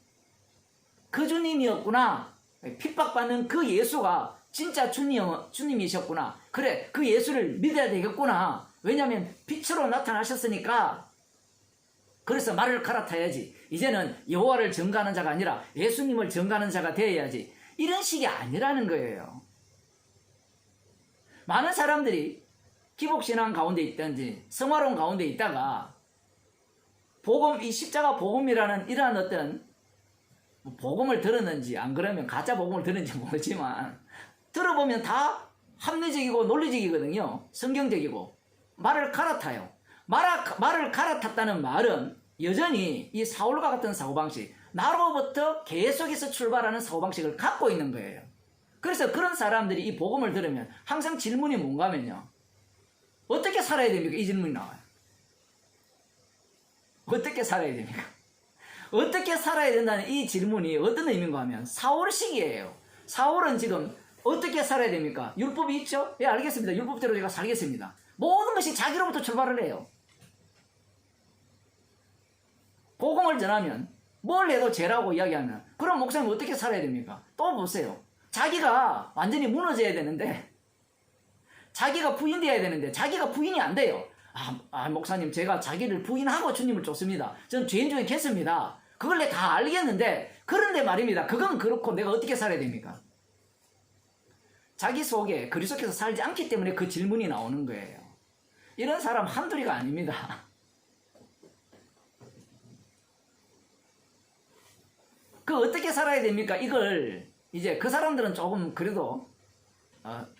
[SPEAKER 1] 그 주님이었구나. 핍박받는 그 예수가 진짜 주님이셨구나. 그래 그 예수를 믿어야 되겠구나. 왜냐하면 빛으로 나타나셨으니까. 그래서 말을 갈아타야지. 이제는 여호와를 전가하는 자가 아니라 예수님을 전가하는 자가 되어야지. 이런 식이 아니라는 거예요. 많은 사람들이 기복신앙 가운데 있든지 성화론 가운데 있다가 복음, 이 십자가 복음이라는 이러한 어떤 복음을 들었는지 안 그러면 가짜 복음을 들었는지 모르지만 들어보면 다 합리적이고 논리적이거든요. 성경적이고 말을 갈아타요. 말을 갈아탔다는 말은 여전히 이 사울과 같은 사고방식, 나로부터 계속해서 출발하는 사고방식을 갖고 있는 거예요. 그래서 그런 사람들이 이 복음을 들으면 항상 질문이 뭔가 하면요. 어떻게 살아야 됩니까? 이 질문이 나와요. 어떻게 살아야 됩니까? 어떻게 살아야 된다는 이 질문이 어떤 의미인가 하면 사울식이에요. 사울은 지금 어떻게 살아야 됩니까? 율법이 있죠? 예, 알겠습니다. 율법대로 제가 살겠습니다. 모든 것이 자기로부터 출발을 해요. 복음을 전하면 뭘 해도 죄라고 이야기하면 그럼 목사님 어떻게 살아야 됩니까? 또 보세요. 자기가 완전히 무너져야 되는데 자기가 부인되어야 되는데 자기가 부인이 안 돼요. 목사님, 제가 자기를 부인하고 주님을 쫓습니다. 전 죄인 중에 개습니다. 그걸 내가 다 알겠는데, 그런데 말입니다. 그건 그렇고 내가 어떻게 살아야 됩니까? 자기 속에 그리스도께서 살지 않기 때문에 그 질문이 나오는 거예요. 이런 사람 한둘이가 아닙니다. 그 어떻게 살아야 됩니까? 이걸 이제 그 사람들은 조금 그래도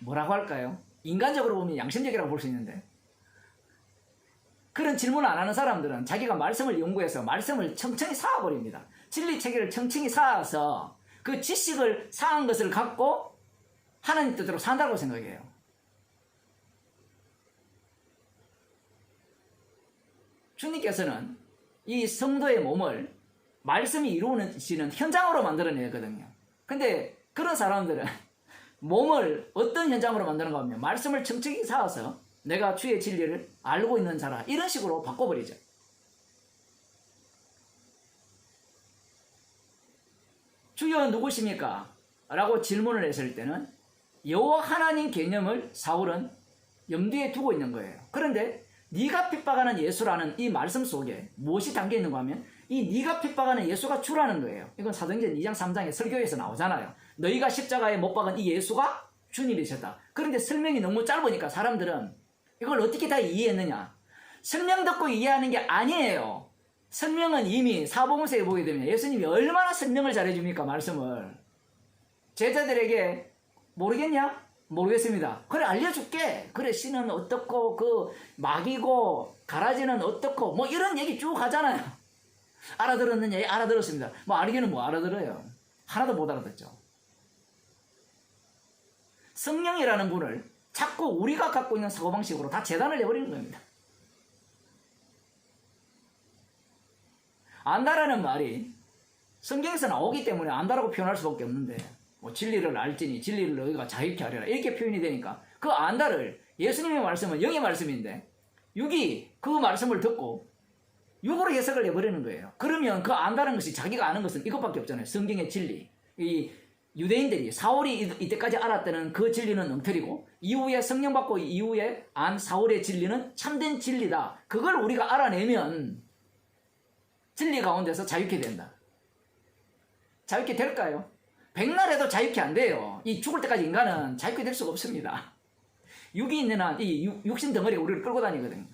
[SPEAKER 1] 뭐라고 할까요? 인간적으로 보면 양심적이라고 볼 수 있는데, 그런 질문을 안 하는 사람들은 자기가 말씀을 연구해서 말씀을 청청히 쌓아버립니다. 진리 체계를 청청히 쌓아서 그 지식을 쌓은 것을 갖고 하나님 뜻대로 산다고 생각해요. 주님께서는 이 성도의 몸을 말씀이 이루어지는 현장으로 만들어내거든요. 근데 그런 사람들은 몸을 어떤 현장으로 만드는가 하면 말씀을 청청히 쌓아서 내가 주의 진리를 알고 있는 자라, 이런 식으로 바꿔버리죠. 주여 누구십니까? 라고 질문을 했을 때는 여호와 하나님 개념을 사울은 염두에 두고 있는 거예요. 그런데 네가 핍박하는 예수라는 이 말씀 속에 무엇이 담겨 있는가 하면 이 네가 핍박하는 예수가 주라는 거예요. 이건 사도행전 2장 3장의 설교에서 나오잖아요. 너희가 십자가에 못 박은 이 예수가 주님이셨다. 그런데 설명이 너무 짧으니까 사람들은 이걸 어떻게 다 이해했느냐? 설명 듣고 이해하는 게 아니에요. 설명은 이미 사복음서에 보게 되면 예수님이 얼마나 설명을 잘해줍니까? 말씀을. 제자들에게 모르겠냐? 모르겠습니다. 그래, 알려줄게. 그래, 신은 어떻고 그 마귀고 가라지는 어떻고 뭐 이런 얘기 쭉 하잖아요. 알아들었느냐? 알아들었습니다. 뭐 알기는 뭐 알아들어요. 하나도 못 알아듣죠. 성령이라는 분을 자꾸 우리가 갖고 있는 사고방식으로 다 재단을 내버리는 겁니다. 안다라는 말이 성경에서 나오기 때문에 안다라고 표현할 수밖에 없는데, 뭐 진리를 알지니 진리를 너희가 자유케 하리라 이렇게 표현이 되니까 그 안다를, 예수님의 말씀은 영의 말씀인데 육이 그 말씀을 듣고 육으로 해석을 해버리는 거예요. 그러면 그 안다는 것이 자기가 아는 것은 이것밖에 없잖아요. 성경의 진리. 이 유대인들이 사울이 이때까지 알았다는 그 진리는 엉터리고, 이후에 성령 받고 이후에 안 사울의 진리는 참된 진리다. 그걸 우리가 알아내면 진리 가운데서 자유케 된다. 자유케 될까요? 백날 해도 자유케 안 돼요. 이 죽을 때까지 인간은 자유케 될 수가 없습니다. 육이 있는 한 이 육신 덩어리가 우리를 끌고 다니거든요.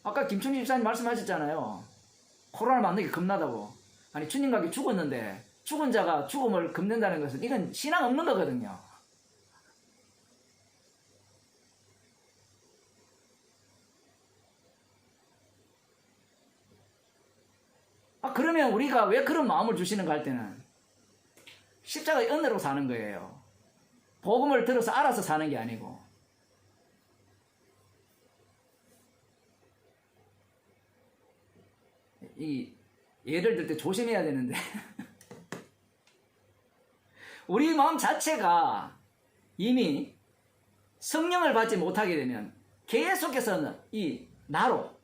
[SPEAKER 1] 아까 김충지 집사님 말씀하셨잖아요. 코로나 맞는 게 겁나다고. 아니, 주님 가게 죽었는데 죽은 자가 죽음을 겁낸다는 것은 이건 신앙 없는 거거든요. 그러면 우리가 왜 그런 마음을 주시는가 할 때는 십자가의 은혜로 사는 거예요. 복음을 들어서 알아서 사는 게 아니고. 이 예를 들 때 조심해야 되는데 우리 마음 자체가 이미 성령을 받지 못하게 되면 계속해서 이 나로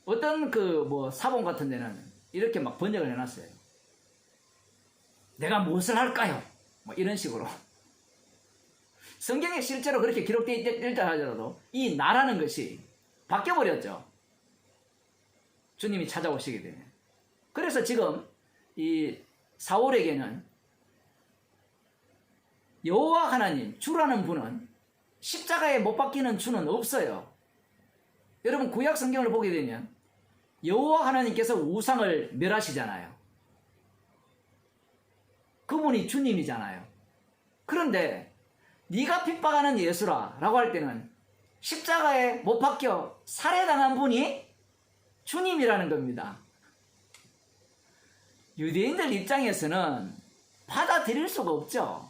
[SPEAKER 1] 어떤 그 뭐 사본 같은 데는 이렇게 막 번역을 해놨어요. 내가 무엇을 할까요? 뭐 이런 식으로. 성경에 실제로 그렇게 기록되어 있다 하더라도 이 나라는 것이 바뀌어버렸죠. 주님이 찾아오시게 되면. 그래서 지금 이 사울에게는 여호와 하나님, 주라는 분은 십자가에 못 박히는 주는 없어요. 여러분 구약 성경을 보게 되면 여호와 하나님께서 우상을 멸하시잖아요. 그분이 주님이잖아요. 그런데 네가 핍박하는 예수라 라고 할 때는 십자가에 못 박혀 살해당한 분이 주님이라는 겁니다. 유대인들 입장에서는 받아들일 수가 없죠.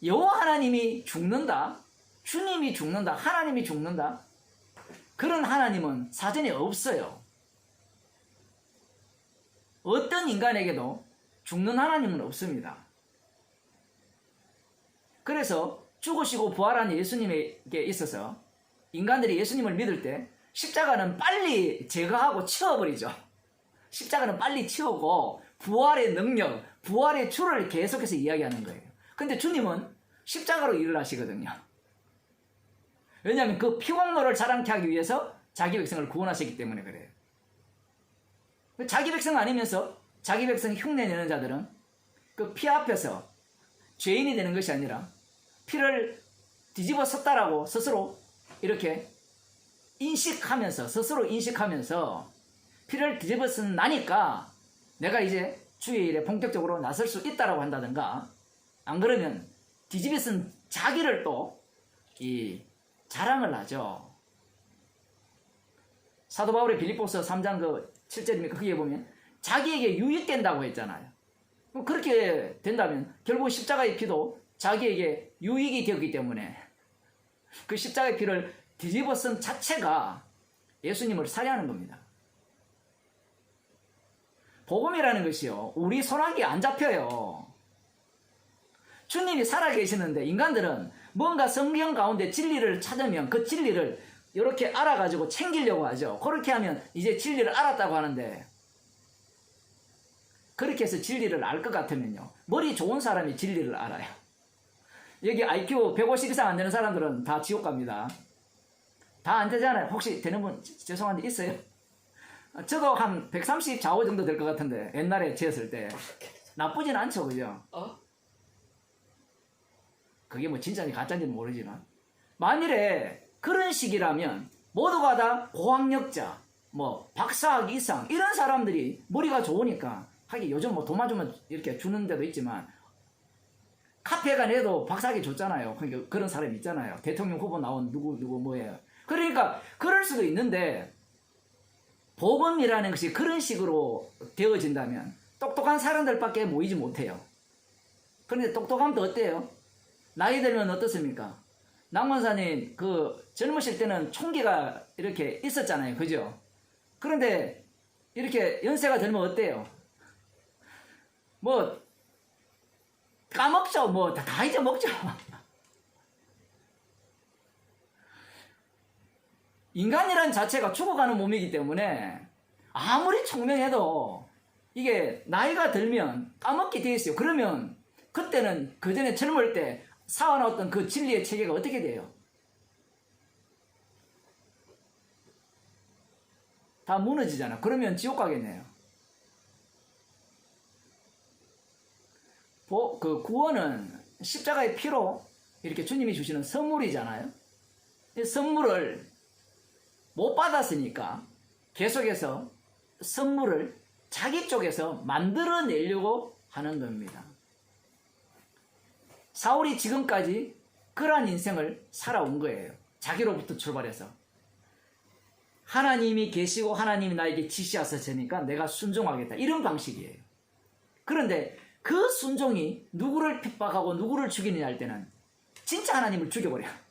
[SPEAKER 1] 여호와 하나님이 죽는다, 주님이 죽는다, 하나님이 죽는다, 그런 하나님은 사전에 없어요. 어떤 인간에게도 죽는 하나님은 없습니다. 그래서 죽으시고 부활한 예수님에게 있어서 인간들이 예수님을 믿을 때 십자가는 빨리 제거하고 치워버리죠. 십자가는 빨리 치우고 부활의 능력, 부활의 주를 계속해서 이야기하는 거예요. 근데 주님은 십자가로 일을 하시거든요. 왜냐하면 그 피광로를 자랑케 하기 위해서 자기 백성을 구원하시기 때문에 그래요. 자기 백성 아니면서 자기 백성 흉내내는 자들은 그 피 앞에서 죄인이 되는 것이 아니라 피를 뒤집어 썼다라고 스스로 이렇게 인식하면서, 스스로 인식하면서 피를 뒤집어 쓴 나니까 내가 이제 주의 일에 본격적으로 나설 수 있다라고 한다든가, 안 그러면 뒤집어 쓴 자기를 또 자랑을 하죠. 사도 바울의 빌립보서 3장 7절입니까? 거기에 보면 자기에게 유익된다고 했잖아요. 그렇게 된다면 결국 십자가의 피도 자기에게 유익이 되었기 때문에 그 십자가의 피를 뒤집어 쓴 자체가 예수님을 살해하는 겁니다. 복음이라는 것이요, 우리 손아귀에 안 잡혀요. 주님이 살아계시는데 인간들은 뭔가 성경 가운데 진리를 찾으면 그 진리를 이렇게 알아가지고 챙기려고 하죠. 그렇게 하면 이제 진리를 알았다고 하는데, 그렇게 해서 진리를 알 것 같으면요, 머리 좋은 사람이 진리를 알아요. 여기 IQ 150 이상 안 되는 사람들은 다 지옥 갑니다. 다 안 되잖아요. 혹시 되는 분 죄송한데 있어요? 저도 한 130 좌우 정도 될 것 같은데 옛날에 재었을 때 나쁘진 않죠, 그죠? 그게 뭐 진짜인지 가짜인지는 모르지만 만일에 그런 식이라면 모두가 다 고학력자, 뭐 박사학 이상 이런 사람들이 머리가 좋으니까, 하긴 요즘 뭐 돈만 주면 이렇게 주는 데도 있지만 카페가 내도 박사학위 줬잖아요. 그러니까 그런 사람이 있잖아요. 대통령 후보 나온 누구 뭐예요. 그러니까 그럴 수도 있는데, 복음이라는 것이 그런 식으로 되어진다면 똑똑한 사람들밖에 모이지 못해요. 그런데 똑똑함도 어때요? 나이 들면 어떻습니까? 낭만사님 젊으실 때는 총기가 이렇게 있었잖아요, 그죠? 그런데 이렇게 연세가 들면 어때요? 뭐 까먹죠. 뭐 다 잊어먹죠. 인간이라는 자체가 죽어가는 몸이기 때문에 아무리 총명해도 이게 나이가 들면 까먹게 돼 있어요. 그러면 그때는 그전에 젊을 때 쌓아놓았던 그 진리의 체계가 어떻게 돼요? 다 무너지잖아. 그러면 지옥 가겠네요. 그 구원은 십자가의 피로 이렇게 주님이 주시는 선물이잖아요. 이 선물을 못 받았으니까 계속해서 선물을 자기 쪽에서 만들어내려고 하는 겁니다. 사울이 지금까지 그러한 인생을 살아온 거예요. 자기로부터 출발해서. 하나님이 계시고 하나님이 나에게 지시하셨으니까 내가 순종하겠다, 이런 방식이에요. 그런데 그 순종이 누구를 핍박하고 누구를 죽이느냐 할 때는 진짜 하나님을 죽여버려요.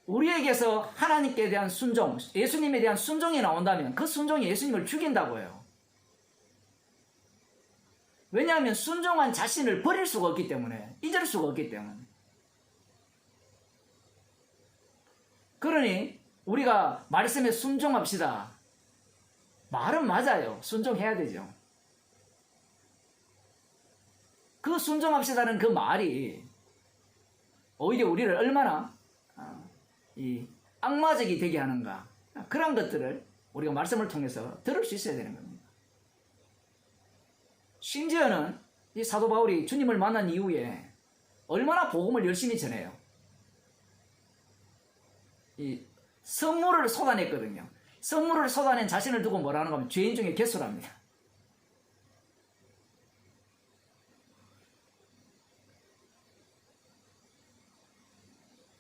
[SPEAKER 1] 우리에게서 하나님께 대한 순종, 예수님에 대한 순종이 나온다면 그 순종이 예수님을 죽인다고요. 왜냐하면 순종한 자신을 버릴 수가 없기 때문에, 잊을 수가 없기 때문에. 그러니 우리가 말씀에 순종합시다. 말은 맞아요. 순종해야 되죠. 그 순종합시다는 그 말이 오히려 우리를 얼마나 악마적이 되게 하는가, 그런 것들을 우리가 말씀을 통해서 들을 수 있어야 되는 겁니다. 심지어는 이 사도 바울이 주님을 만난 이후에 얼마나 복음을 열심히 전해요. 이 성물을 쏟아냈거든요. 성물을 쏟아낸 자신을 두고 뭐라는 거면 죄인 중에 괴수랍니다.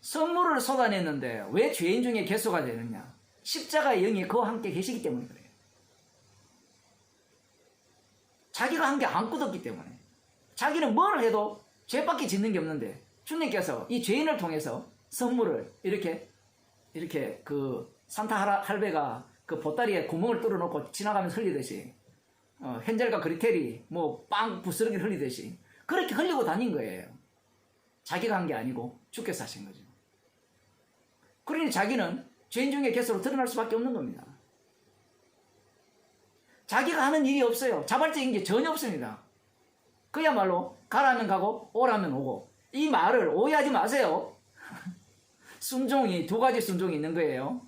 [SPEAKER 1] 선물을 쏟아냈는데 왜 죄인 중에 괴수가 되느냐? 십자가의 영이 그와 함께 계시기 때문에 그래요. 자기가 한 게 아무것도 없기 때문에. 자기는 뭘 해도 죄밖에 짓는 게 없는데 주님께서 이 죄인을 통해서 선물을 이렇게 그 산타 할배가 그 보따리에 구멍을 뚫어놓고 지나가면서 흘리듯이 헨젤과 그리텔이 뭐 빵 부스러기 흘리듯이 그렇게 흘리고 다닌 거예요. 자기가 한 게 아니고 주께서 하신 거죠. 그러니 자기는 죄인 중에 갯으로 드러날 수밖에 없는 겁니다. 자기가 하는 일이 없어요. 자발적인 게 전혀 없습니다. 그야말로 가라면 가고 오라면 오고. 이 말을 오해하지 마세요. 순종이 두 가지 순종이 있는 거예요.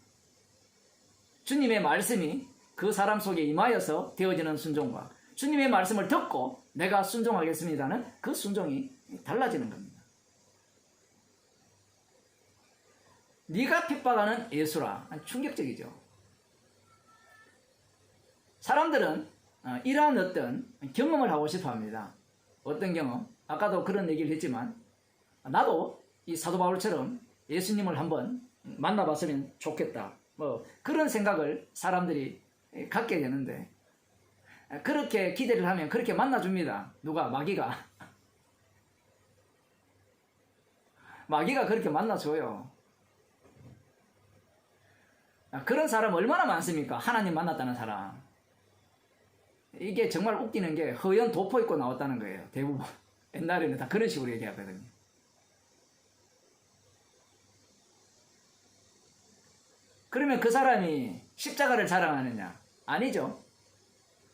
[SPEAKER 1] 주님의 말씀이 그 사람 속에 임하여서 되어지는 순종과 주님의 말씀을 듣고 내가 순종하겠습니다는 그 순종이 달라지는 겁니다. 네가 핍박하는 예수라. 충격적이죠. 사람들은 이러한 어떤 경험을 하고 싶어 합니다. 어떤 경험? 아까도 그런 얘기를 했지만 나도 이 사도 바울처럼 예수님을 한번 만나봤으면 좋겠다. 뭐 그런 생각을 사람들이 갖게 되는데 그렇게 기대를 하면 그렇게 만나줍니다. 누가? 마귀가. 마귀가 그렇게 만나줘요. 그런 사람 얼마나 많습니까? 하나님 만났다는 사람. 이게 정말 웃기는 게 허연 도포 입고 나왔다는 거예요. 대부분. 옛날에는 다 그런 식으로 얘기하거든요. 그러면 그 사람이 십자가를 자랑하느냐? 아니죠.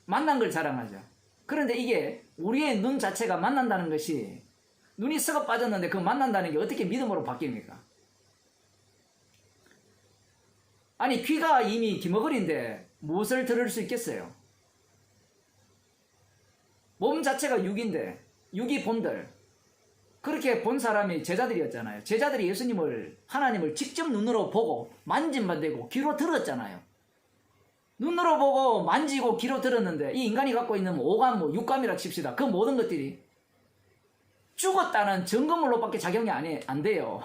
[SPEAKER 1] 만난 걸 자랑하죠. 그런데 이게 우리의 눈 자체가 만난다는 것이 눈이 썩어 빠졌는데 그 만난다는 게 어떻게 믿음으로 바뀝니까? 아니 귀가 이미 기머거리인데 무엇을 들을 수 있겠어요? 몸 자체가 육인데 육이 본들 그렇게 본 사람이 제자들이었잖아요. 제자들이 예수님을 하나님을 직접 눈으로 보고 만진만대고 귀로 들었잖아요. 눈으로 보고 만지고 귀로 들었는데 이 인간이 갖고 있는 오감, 육감이라 칩시다. 그 모든 것들이 죽었다는 증거물로밖에 작용이 안 돼요.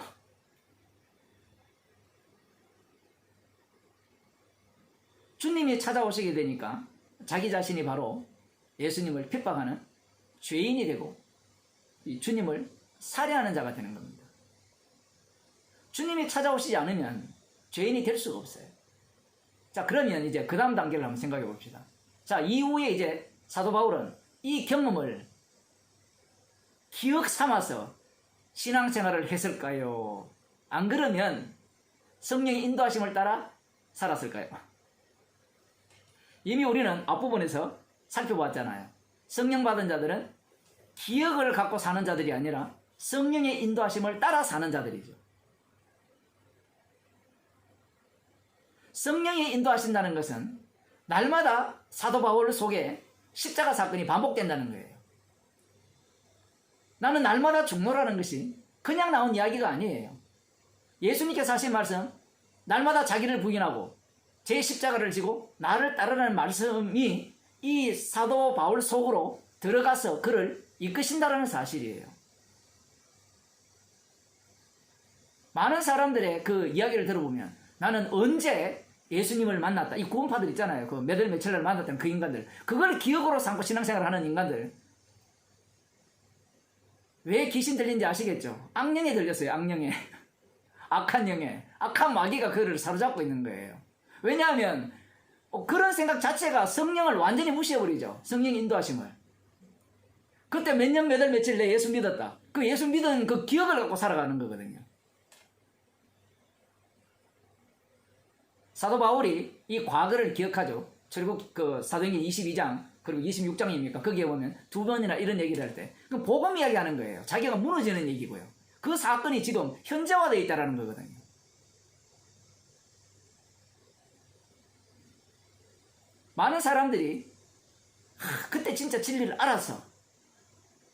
[SPEAKER 1] 주님이 찾아오시게 되니까 자기 자신이 바로 예수님을 핍박하는 죄인이 되고 이 주님을 살해하는 자가 되는 겁니다. 주님이 찾아오시지 않으면 죄인이 될 수가 없어요. 자, 그러면 이제 그 다음 단계를 한번 생각해 봅시다. 자, 이후에 이제 사도 바울은 이 경험을 기억 삼아서 신앙생활을 했을까요? 안 그러면 성령의 인도하심을 따라 살았을까요? 이미 우리는 앞부분에서 살펴봤잖아요. 성령 받은 자들은 기억을 갖고 사는 자들이 아니라 성령의 인도하심을 따라 사는 자들이죠. 성령이 인도하신다는 것은 날마다 사도 바울 속에 십자가 사건이 반복된다는 거예요. 나는 날마다 죽노라는 것이 그냥 나온 이야기가 아니에요. 예수님께서 하신 말씀, 날마다 자기를 부인하고 제 십자가를 지고 나를 따르라는 말씀이 이 사도 바울 속으로 들어가서 그를 이끄신다는 사실이에요. 많은 사람들의 그 이야기를 들어보면 나는 언제 예수님을 만났다. 이 구원파들 있잖아요. 그 몇 월 며칠 날 만났던 그 인간들. 그걸 기억으로 삼고 신앙생활을 하는 인간들. 왜 귀신 들린지 아시겠죠? 악령에 들렸어요. 악령에. 악한 영에. 악한 마귀가 그를 사로잡고 있는 거예요. 왜냐하면 그런 생각 자체가 성령을 완전히 무시해버리죠. 성령 인도하심을. 그때 몇 년 몇 월 며칠 내 예수 믿었다. 그 예수 믿은 그 기억을 갖고 살아가는 거거든요. 사도 바울이 이 과거를 기억하죠. 출애굽 그 사도행전 22장 그리고 26장입니까? 거기에 보면 두 번이나 이런 얘기를 할 때 그 복음 이야기하는 거예요. 자기가 무너지는 얘기고요. 그 사건이 지금 현재화되어 있다는 거거든요. 많은 사람들이 그때 진짜 진리를 알았어.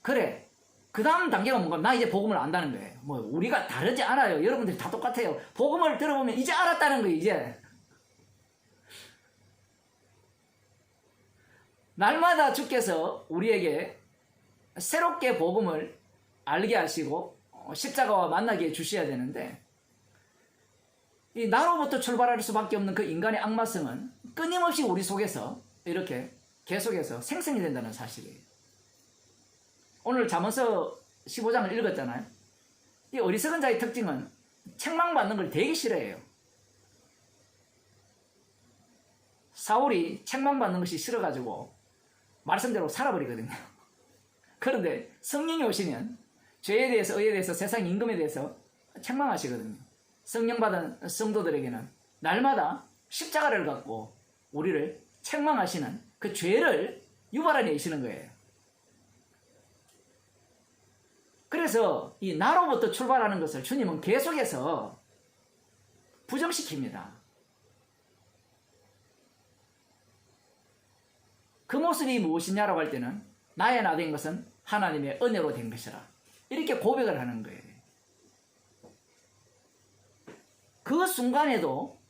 [SPEAKER 1] 그래. 그 다음 단계가 뭔가 나 이제 복음을 안다는 거예요. 뭐 우리가 다르지 않아요. 여러분들이 다 똑같아요. 복음을 들어보면 이제 알았다는 거예요. 이제. 날마다 주께서 우리에게 새롭게 복음을 알게 하시고 십자가와 만나게 해주셔야 되는데 이 나로부터 출발할 수밖에 없는 그 인간의 악마성은 끊임없이 우리 속에서 이렇게 계속해서 생성이 된다는 사실이에요. 오늘 잠언서 15장을 읽었잖아요. 이 어리석은 자의 특징은 책망받는 걸 되게 싫어해요. 사울이 책망받는 것이 싫어가지고 말씀대로 살아버리거든요. 그런데 성령이 오시면 죄에 대해서, 의에 대해서, 세상 임금에 대해서 책망하시거든요. 성령 받은 성도들에게는 날마다 십자가를 갖고 우리를 책망하시는 그 죄를 유발해내시는 거예요. 그래서 이 나로부터 출발하는 것을 주님은 계속해서 부정시킵니다. 그 모습이 무엇이냐라고 할 때는 나의 나 된 것은 하나님의 은혜로 된 것이라, 이렇게 고백을 하는 거예요. 그 순간에도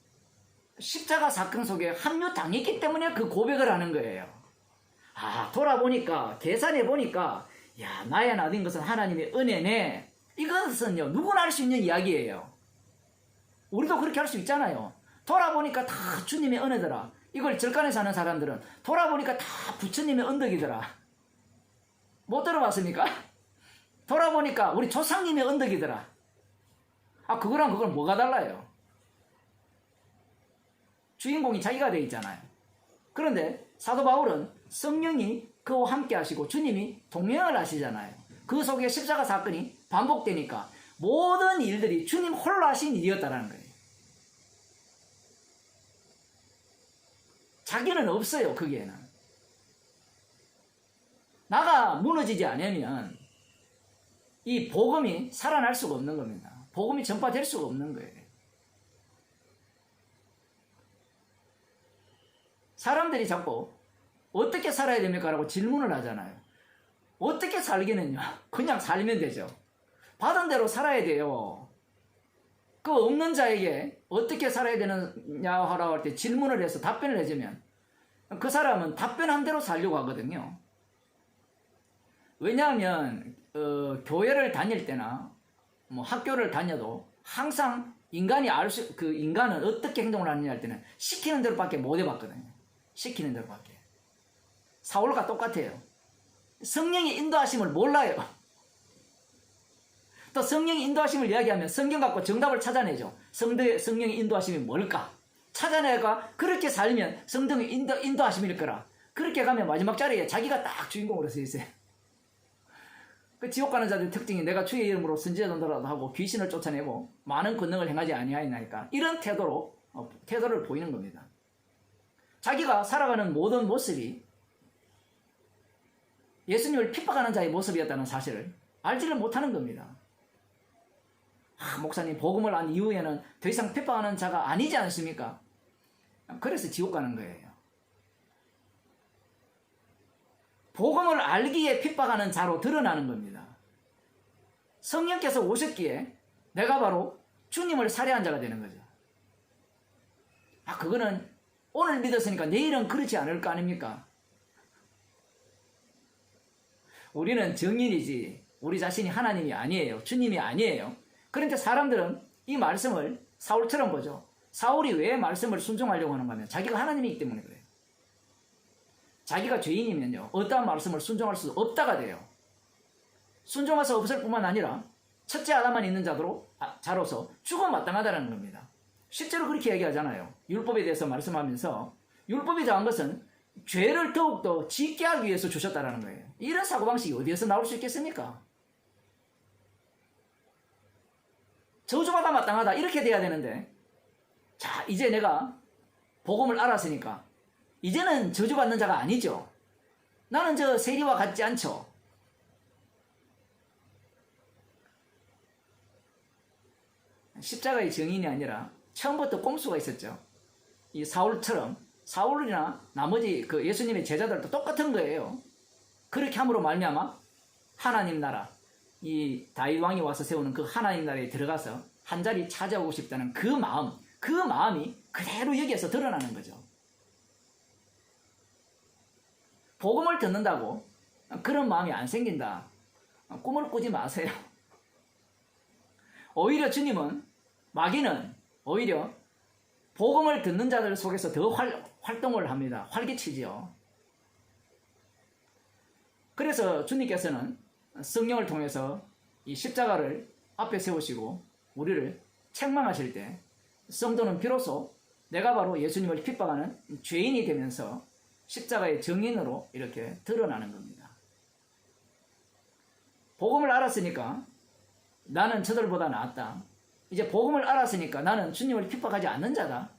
[SPEAKER 1] 십자가 사건 속에 합류당했기 때문에 그 고백을 하는 거예요. 아, 돌아보니까, 계산해보니까, 야, 나의 나 된 것은 하나님의 은혜네. 이것은요, 누구나 할 수 있는 이야기예요. 우리도 그렇게 할 수 있잖아요. 돌아보니까 다 주님의 은혜더라. 이걸 절간에 사는 사람들은 돌아보니까 다 부처님의 언덕이더라. 못 들어봤습니까? 돌아보니까 우리 조상님의 언덕이더라. 아, 그거랑 그건 뭐가 달라요? 주인공이 자기가 돼 있잖아요. 그런데 사도 바울은 성령이 그와 함께 하시고 주님이 동행을 하시잖아요. 그 속에 십자가 사건이 반복되니까 모든 일들이 주님 홀로 하신 일이었다는 거예요. 자기는 없어요, 거기에는. 나가 무너지지 않으면 이 복음이 살아날 수가 없는 겁니다. 복음이 전파될 수가 없는 거예요. 사람들이 자꾸 어떻게 살아야 됩니까? 라고 질문을 하잖아요. 어떻게 살기는요? 그냥 살면 되죠. 받은 대로 살아야 돼요. 그 없는 자에게 어떻게 살아야 되느냐 하라고 할 때 질문을 해서 답변을 해주면 그 사람은 답변한 대로 살려고 하거든요. 왜냐하면 교회를 다닐 때나 뭐 학교를 다녀도 항상 인간이 그 인간은 어떻게 행동을 하느냐 할 때는 시키는 대로밖에 못 해봤거든요. 시키는 대로밖에. 사울과 똑같아요. 성령의 인도하심을 몰라요. 또 성령의 인도하심을 이야기하면 성경 갖고 정답을 찾아내죠. 성령의 인도하심이 뭘까? 찾아내가 그렇게 살면 성령의 인도하심일 거라. 그렇게 가면 마지막 자리에 자기가 딱 주인공으로 서 있어요. 그 지옥 가는 자들의 특징이 내가 주의 이름으로 선지자들라도 하고 귀신을 쫓아내고 많은 권능을 행하지 아니하였나이까, 이런 태도를 보이는 겁니다. 자기가 살아가는 모든 모습이 예수님을 핍박하는 자의 모습이었다는 사실을 알지를 못하는 겁니다. 아, 목사님 복음을 안 이후에는 더 이상 핍박하는 자가 아니지 않습니까? 그래서 지옥 가는 거예요. 복음을 알기에 핍박하는 자로 드러나는 겁니다. 성령께서 오셨기에 내가 바로 주님을 살해한 자가 되는 거죠. 아, 그거는 오늘 믿었으니까 내일은 그렇지 않을 거 아닙니까? 우리는 정인이지 우리 자신이 하나님이 아니에요. 주님이 아니에요. 그런데 사람들은 이 말씀을 사울처럼 보죠. 사울이 왜 말씀을 순종하려고 하는가 하면 자기가 하나님이기 때문에 그래요. 자기가 죄인이면요, 어떠한 말씀을 순종할 수 없다가 돼요. 순종할 수 없을 뿐만 아니라 첫째 아담만 있는 자로서 죽음 마땅하다는 겁니다. 실제로 그렇게 얘기하잖아요. 율법에 대해서 말씀하면서 율법이 정한 것은 죄를 더욱더 짓게 하기 위해서 주셨다는 거예요. 이런 사고방식이 어디에서 나올 수 있겠습니까? 저주받아 마땅하다 이렇게 돼야 되는데, 자, 이제 내가 복음을 알았으니까 이제는 저주받는 자가 아니죠. 나는 저 세리와 같지 않죠. 십자가의 증인이 아니라 처음부터 꼼수가 있었죠. 이 사울처럼, 사울이나 나머지 그 예수님의 제자들도 똑같은 거예요. 그렇게 함으로 말미암아 하나님 나라, 이 다윗 왕이 와서 세우는 그 하나님 나라에 들어가서 한 자리 찾아오고 싶다는 그 마음이 그대로 여기에서 드러나는 거죠. 복음을 듣는다고 그런 마음이 안 생긴다, 꿈을 꾸지 마세요. 오히려 주님은, 마귀는 오히려 복음을 듣는 자들 속에서 더 활동을 합니다. 활기치지요. 그래서 주님께서는 성령을 통해서 이 십자가를 앞에 세우시고 우리를 책망하실 때 성도는 비로소 내가 바로 예수님을 핍박하는 죄인이 되면서 십자가의 증인으로 이렇게 드러나는 겁니다. 복음을 알았으니까 나는 저들보다 낫다. 이제 복음을 알았으니까 나는 주님을 핍박하지 않는 자다.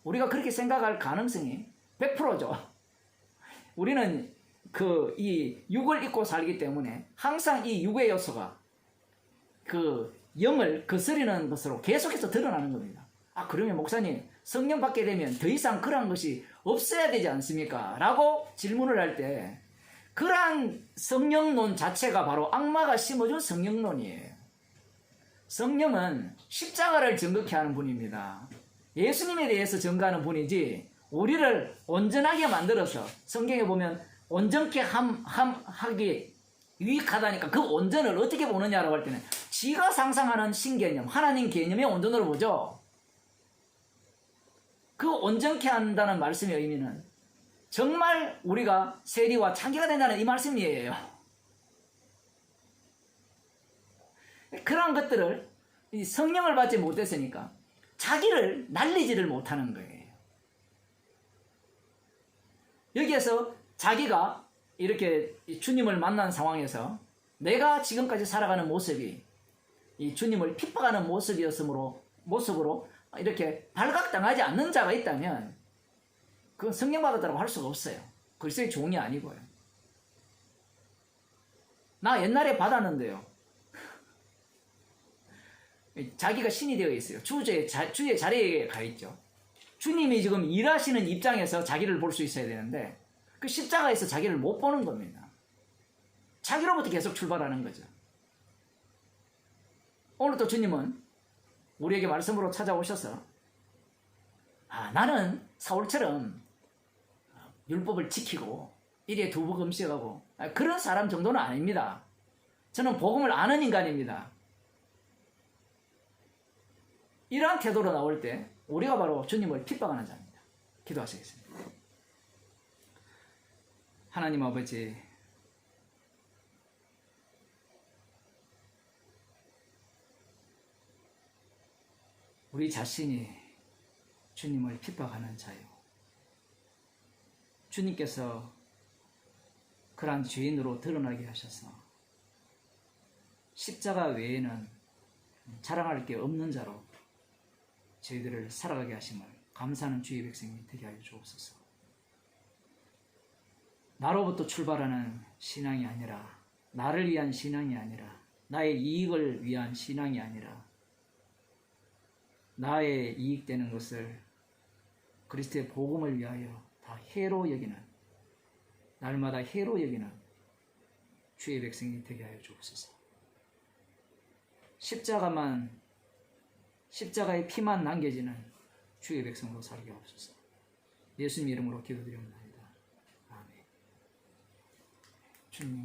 [SPEAKER 1] 우리가 그렇게 생각할 가능성이 100%죠. 우리는 이 육을 입고 살기 때문에 항상 이 육의 요소가 그 영을 거스리는 것으로 계속해서 드러나는 겁니다. 아, 그러면 목사님, 성령 받게 되면 더 이상 그러한 것이 없어야 되지 않습니까? 라고 질문을 할 때, 그러한 성령론 자체가 바로 악마가 심어준 성령론이에요. 성령은 십자가를 증거케 하는 분입니다. 예수님에 대해서 증거하는 분이지, 우리를 온전하게 만들어서, 성경에 보면 온전케 하기 유익하다니까 그 온전을 어떻게 보느냐라고 할 때는 지가 상상하는 신개념, 하나님 개념의 온전으로 보죠. 그 온전케 한다는 말씀의 의미는 정말 우리가 세리와 창기가 된다는 이 말씀이에요. 그런 것들을 성령을 받지 못했으니까 자기를 날리지를 못하는 거예요. 여기에서 자기가 이렇게 주님을 만난 상황에서 내가 지금까지 살아가는 모습이 이 주님을 핍박하는 모습으로 이렇게 발각당하지 않는 자가 있다면 그건 성령 받았다고 할 수가 없어요. 그리스도의 종이 아니고요. 나 옛날에 받았는데요. 자기가 신이 되어 있어요. 주의 자리에 가 있죠. 주님이 지금 일하시는 입장에서 자기를 볼 수 있어야 되는데 그 십자가에서 자기를 못 보는 겁니다. 자기로부터 계속 출발하는 거죠. 오늘 또 주님은 우리에게 말씀으로 찾아오셔서 나는 사울처럼 율법을 지키고 일에 두부 금식하고 그런 사람 정도는 아닙니다. 저는 복음을 아는 인간입니다. 이러한 태도로 나올 때 우리가 바로 주님을 핍박하는 자입니다. 기도하시겠습니다. 하나님 아버지, 우리 자신이 주님을 핍박하는 자요. 주님께서 그러한 죄인으로 드러나게 하셔서 십자가 외에는 자랑할 게 없는 자로 저희들을 살아가게 하심을 감사하는 주의 백성이 되게 하여 주옵소서. 나로부터 출발하는 신앙이 아니라, 나를 위한 신앙이 아니라, 나의 이익을 위한 신앙이 아니라, 나의 이익되는 것을 그리스도의 복음을 위하여 다 해로 여기는, 날마다 해로 여기는 주의 백성이 되게 하여 주옵소서. 십자가의 피만 남겨지는 주의 백성으로 살게 하옵소서. 예수님 이름으로 기도드립니다. 아멘. 주님.